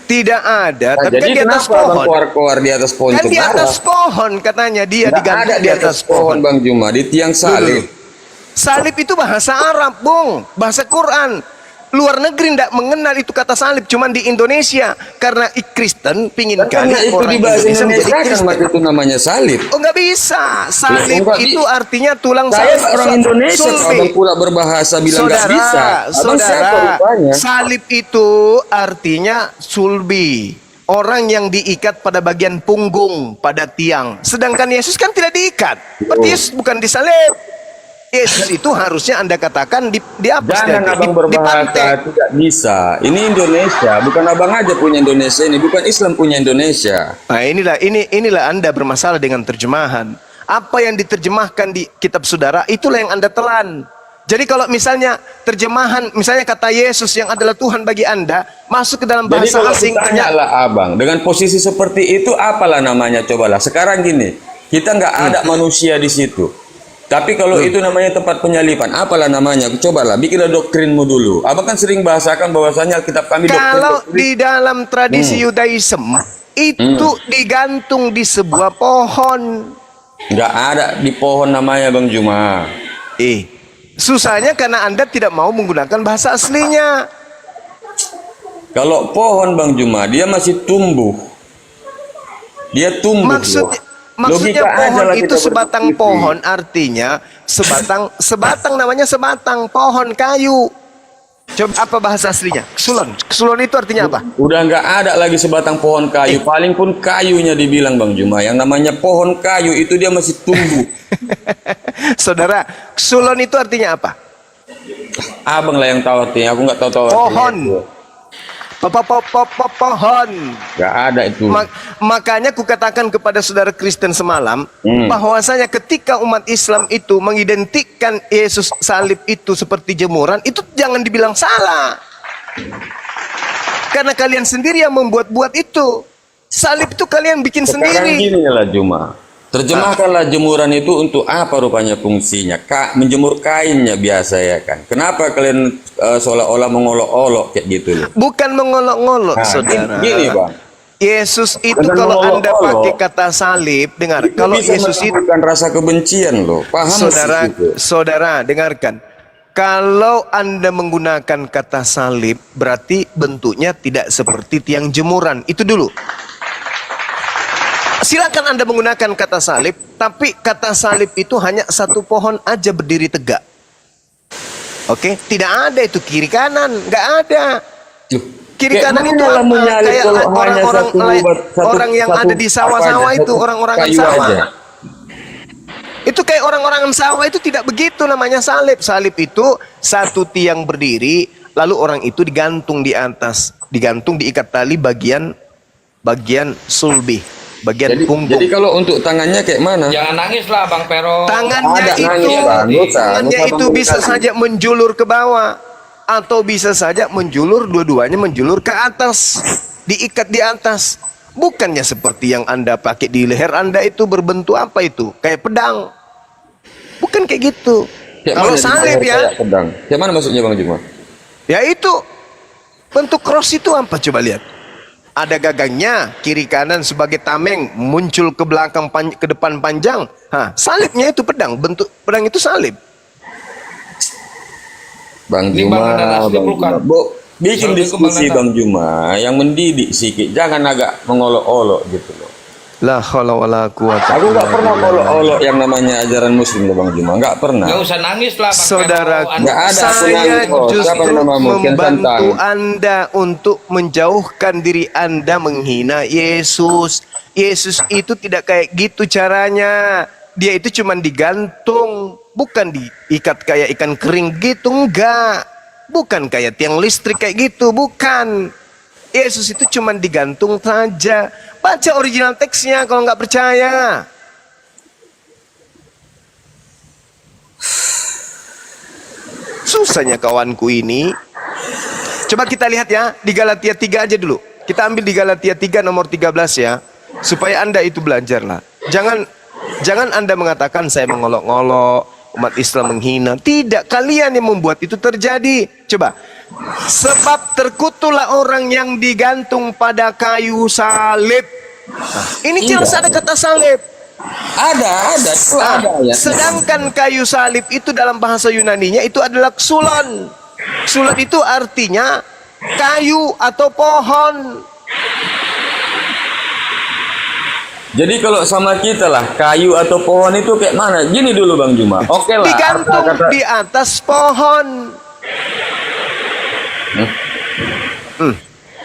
Tidak ada, Nah, tapi kan jadi di atas kenapa abang pohon. keluar di atas pohon Kan cemara? di atas pohon katanya dia Nggak digantung ada di atas pohon. Bang Juma, di tiang salib. Salib itu bahasa Arab, Bung, bahasa Quran. Luar negeri tidak mengenal itu kata salib, cuman di Indonesia karena Kristen pingin kali Karena itu orang di bahasa Indonesia menjadi Indonesia kan Kristen. maka itu namanya salib. Oh, nggak bisa. Salib Enggak, itu artinya tulang Saya salib. orang Indonesia, Sulbi. abang pula berbahasa bilang nggak bisa. Abang siapa rupanya? Salib itu artinya sulbi. Orang yang diikat pada bagian punggung, pada tiang. Sedangkan Yesus kan tidak diikat. Berarti Yesus bukan disalib. Yesus itu harusnya Anda katakan dihapus. Jangan abang berbahasa tidak bisa. Ini Indonesia, bukan abang aja punya Indonesia ini, bukan Islam punya Indonesia. Nah, inilah Anda bermasalah dengan terjemahan. Apa yang diterjemahkan di kitab saudara, itulah yang Anda telan. Jadi kalau misalnya terjemahan, misalnya kata Yesus yang adalah Tuhan bagi Anda, masuk ke dalam bahasa asing. Tanyalah abang, dengan posisi seperti itu apalah namanya, cobalah. Sekarang gini, kita nggak ada manusia di situ. Tapi kalau itu namanya tempat penyalipan, apalah namanya? Cobalah, bikinlah doktrinmu dulu. Abang kan sering bahasakan bahwasanya Alkitab kami kalau di dalam tradisi Yudaism itu digantung di sebuah pohon. Nggak ada di pohon namanya Bang Juma. Susahnya karena Anda tidak mau menggunakan bahasa aslinya. Kalau pohon Bang Juma, dia masih tumbuh. Dia tumbuh. Maksudnya pohon itu sebatang pohon, artinya sebatang namanya sebatang pohon kayu. Coba apa bahasa aslinya? Kesulon. Kesulon itu artinya apa? Udah nggak ada lagi sebatang pohon kayu. Paling pun kayunya dibilang Bang Juma. Yang namanya pohon kayu itu dia masih tumbuh. Saudara, kesulon itu artinya apa? Abang lah yang tahu artinya. Aku nggak tahu pohon. Pohon. Gak ada itu. Makanya kukatakan kepada saudara Kristen semalam bahwasanya ketika umat Islam itu mengidentikan Yesus salib itu seperti jemuran, itu jangan dibilang salah. Karena kalian sendiri yang membuat-buat itu. Salib itu kalian bikin Sekarang sendiri. Gini lah Juma. Terjemahkanlah jemuran itu untuk apa rupanya fungsinya? Menjemur kainnya biasa ya kan. Kenapa kalian seolah-olah mengolok-olok kayak gitu loh? Bukan mengolok-olok, Nah, saudara. gini Bang. Yesus itu Bukan kalau Anda mengolok-olok. pakai kata salib, dengar. Itu Kalau bisa Yesus itu, menimbulkan rasa kebencian loh. Paham saudara, sih itu? saudara, dengarkan. Kalau Anda menggunakan kata salib, berarti bentuknya tidak seperti tiang jemuran. Itu dulu. Silakan Anda menggunakan kata salib, tapi kata salib itu hanya satu pohon aja berdiri tegak. Oke, tidak ada itu kiri kanan, nggak ada. Loh, Kiri kayak kanan itu mana lah apa? menyalip Kayak kalau hanya orang-orang satu orang yang satu ada di sawah-sawah apa aja, itu, satu orang-orangan kayu sawah. aja. Itu kayak orang-orangan sawah itu tidak begitu namanya salib. Salib itu satu tiang berdiri, lalu orang itu digantung di atas, digantung diikat tali bagian sulbi, bagian punggung. Jadi kalau untuk tangannya kayak mana? Jangan nangis lah Bang Pero. Tangannya Ada itu, nangis, Bang. Dosa. tangannya Dosa itu Bang bisa Bekasi. saja menjulur ke bawah, atau bisa saja menjulur, dua-duanya menjulur ke atas, diikat di atas. Bukannya seperti yang Anda pakai di leher Anda itu berbentuk apa itu? Kayak pedang. Bukan kayak gitu. Kayak Kalau mana salib kayak ya, pedang. Kayak mana maksudnya Bang Juma? ya itu bentuk cross itu apa? Coba lihat. Ada gagangnya, kiri kanan sebagai tameng, muncul ke belakang ke depan panjang. Salibnya itu pedang, bentuk pedang itu salib. Bang Ini Juma, Bang Nanas, Bang dia bukan. Juma. Bikin Assalamualaikum, diskusi Bang Bang Juma yang mendidik sedikit, jangan agak mengolok-olok gitu loh. La haula wala quwata. Aku nggak pernah ngolok-olok yang namanya ajaran muslim loh Bang Juma, nggak pernah. Nggak usah nangis lah Bang Saudara, Pero. Nggak ada, aku saya nangis kok. Siapa justru namamu? Kian membantu Santang. Anda untuk menjauhkan diri Anda menghina Yesus. Yesus itu tidak kayak gitu caranya. Dia itu cuma digantung, bukan diikat kayak ikan kering gitu, enggak. Bukan kayak tiang listrik kayak gitu, bukan. Yesus itu cuma digantung saja. Baca original teksnya kalau nggak percaya. Susahnya kawanku ini. Coba kita lihat ya, di Galatia 3 aja dulu. Kita ambil di Galatia 3 nomor 13 ya. Supaya Anda itu belajarlah. Jangan Anda mengatakan saya mengolok-olok, umat Islam menghina. Tidak, kalian yang membuat itu terjadi. Coba. Sebab terkutuklah orang yang digantung pada kayu salib. Ini jelas ada kata salib. Ada, itu ada ya. Sedangkan kayu salib itu dalam bahasa Yunaninya itu adalah xulon. Xulon itu artinya kayu atau pohon. Jadi kalau sama kita lah, kayu atau pohon itu kayak mana? Gini dulu Bang Juma. Oke lah. Digantung di atas pohon.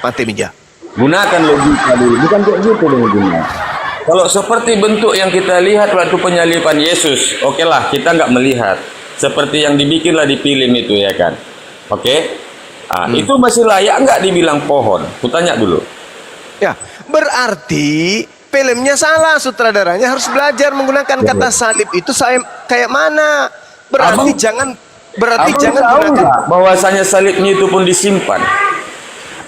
Mati meja. Gunakan logika dulu, bukan kayak gitu Bang Juma. Kalau seperti bentuk yang kita lihat waktu penyaliban Yesus, oke lah, kita nggak melihat. Seperti yang dibikinlah di film itu ya kan. Oke? Itu masih layak nggak dibilang pohon? Kutanya dulu. Ya, berarti filmnya salah, sutradaranya harus belajar menggunakan kata salib itu saya kayak mana? Berarti Abang jangan tahu gunakan, nggak bahwasanya salibnya itu pun disimpan?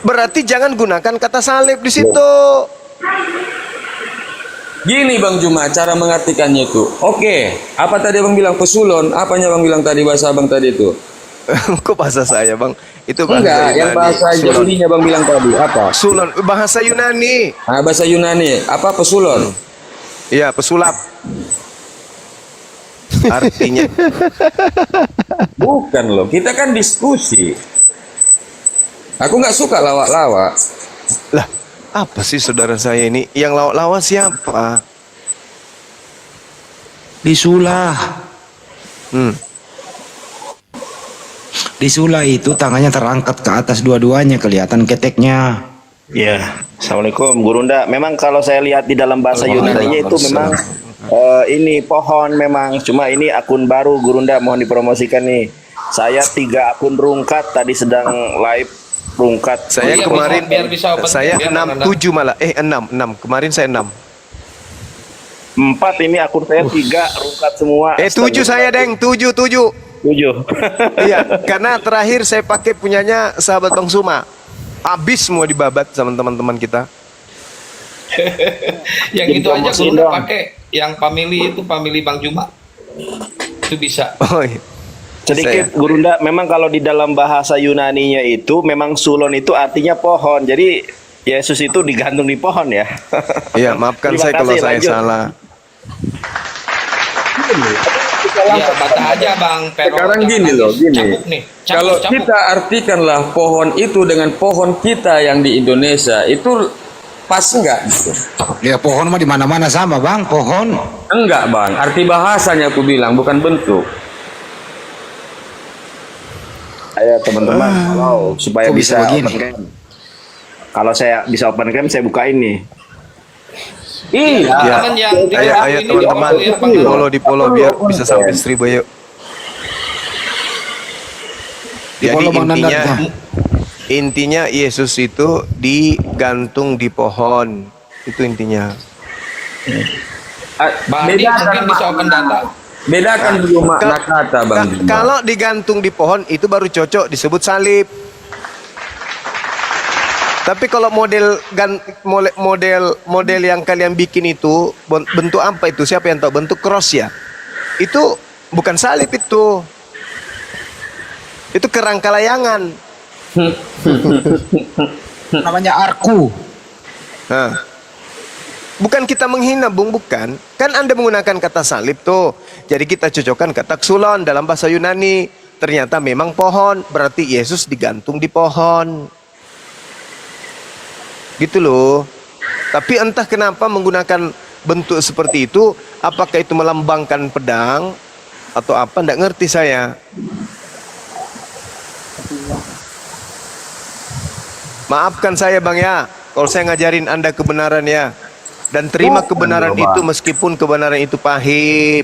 berarti jangan gunakan kata salib di situ. Gini Bang Juma, cara mengartikannya itu. Oke, apa tadi Bang bilang pesulon? Apanya Bang bilang tadi bahasa Bang tadi itu? Kok bahasa saya, Bang? Itu bahasa Enggak, Yunani. yang bahasa Sulon. Yahudinya Bang bilang tadi apa? Sulon, bahasa Yunani. Bahasa Yunani, apa pesulon? Iya, pesulap. Artinya Bukan loh, kita kan diskusi. Aku nggak suka lawak-lawak. lah, apa sih saudara saya ini? Yang lawak-lawak siapa? Disulah. Disulah itu tangannya terangkat ke atas dua-duanya, kelihatan keteknya. Ya, Assalamualaikum Gurunda. Memang kalau saya lihat di dalam bahasa Yunani itu memang ini pohon memang. Cuma ini akun baru Gurunda, mohon dipromosikan nih. Saya 3 akun rungkat tadi sedang live rungkat. Saya Iya, kemarin biar bisa open, saya biar 6 Anda. 7 malah. 6. Kemarin saya 6. 4 ini akun saya 3 rungkat semua. 7 saya, Deng. 7. 7. Iya, karena terakhir saya pakai punyanya sahabat Bang Suma. Habis semua dibabat sama teman-teman kita. Yang Jadi itu aja promosiin Gurunda dong. pakai. yang family itu family Bang Juma. Itu bisa. Oh iya. Sedikit Gurunda, memang kalau di dalam bahasa Yunaninya itu memang sulon itu artinya pohon. Jadi Yesus itu digantung di pohon ya. Iya, maafkan Terima saya kalau kasih, saya lanjut. salah. Iya, bata aja Bang. Pero Sekarang jangan gini nangis. loh, gini. Cabut nih. Cabut, Kalau cabut. kita artikanlah pohon itu dengan pohon kita yang di Indonesia, itu pas enggak? Ya pohon mah di mana-mana sama bang, pohon. Enggak bang, arti bahasanya aku bilang, bukan bentuk. Ayo teman-teman, kalau supaya Kok bisa bisa begini? open cam. Kalau saya bisa open cam, saya bukain nih. Iya. Ya. Kan yang Ayo ini teman-teman, di follow biar bisa sampai 1000 yuk. Di Jadi follow Bang Nandar, intinya Yesus itu digantung di pohon. Itu intinya. Bang Andi mungkin bisa open data. Bedakan dulu makna kata bang. Juma. Kalau digantung di pohon itu baru cocok disebut salib. Tapi kalau model yang kalian bikin itu bentuk apa itu? Siapa yang tahu? Bentuk cross ya? Itu bukan salib itu. Itu kerangka layangan. Namanya arku. Nah. Bukan kita menghina, Bung, bukan. Kan Anda menggunakan kata salib tuh. Jadi kita cocokkan kata xulon dalam bahasa Yunani. Ternyata memang pohon, berarti Yesus digantung di pohon. Gitu loh. Tapi entah kenapa menggunakan bentuk seperti itu, apakah itu melambangkan pedang atau apa, enggak ngerti saya. Maafkan saya Bang ya, kalau saya ngajarin Anda kebenaran ya. Dan terima kebenaran itu meskipun kebenaran itu pahit.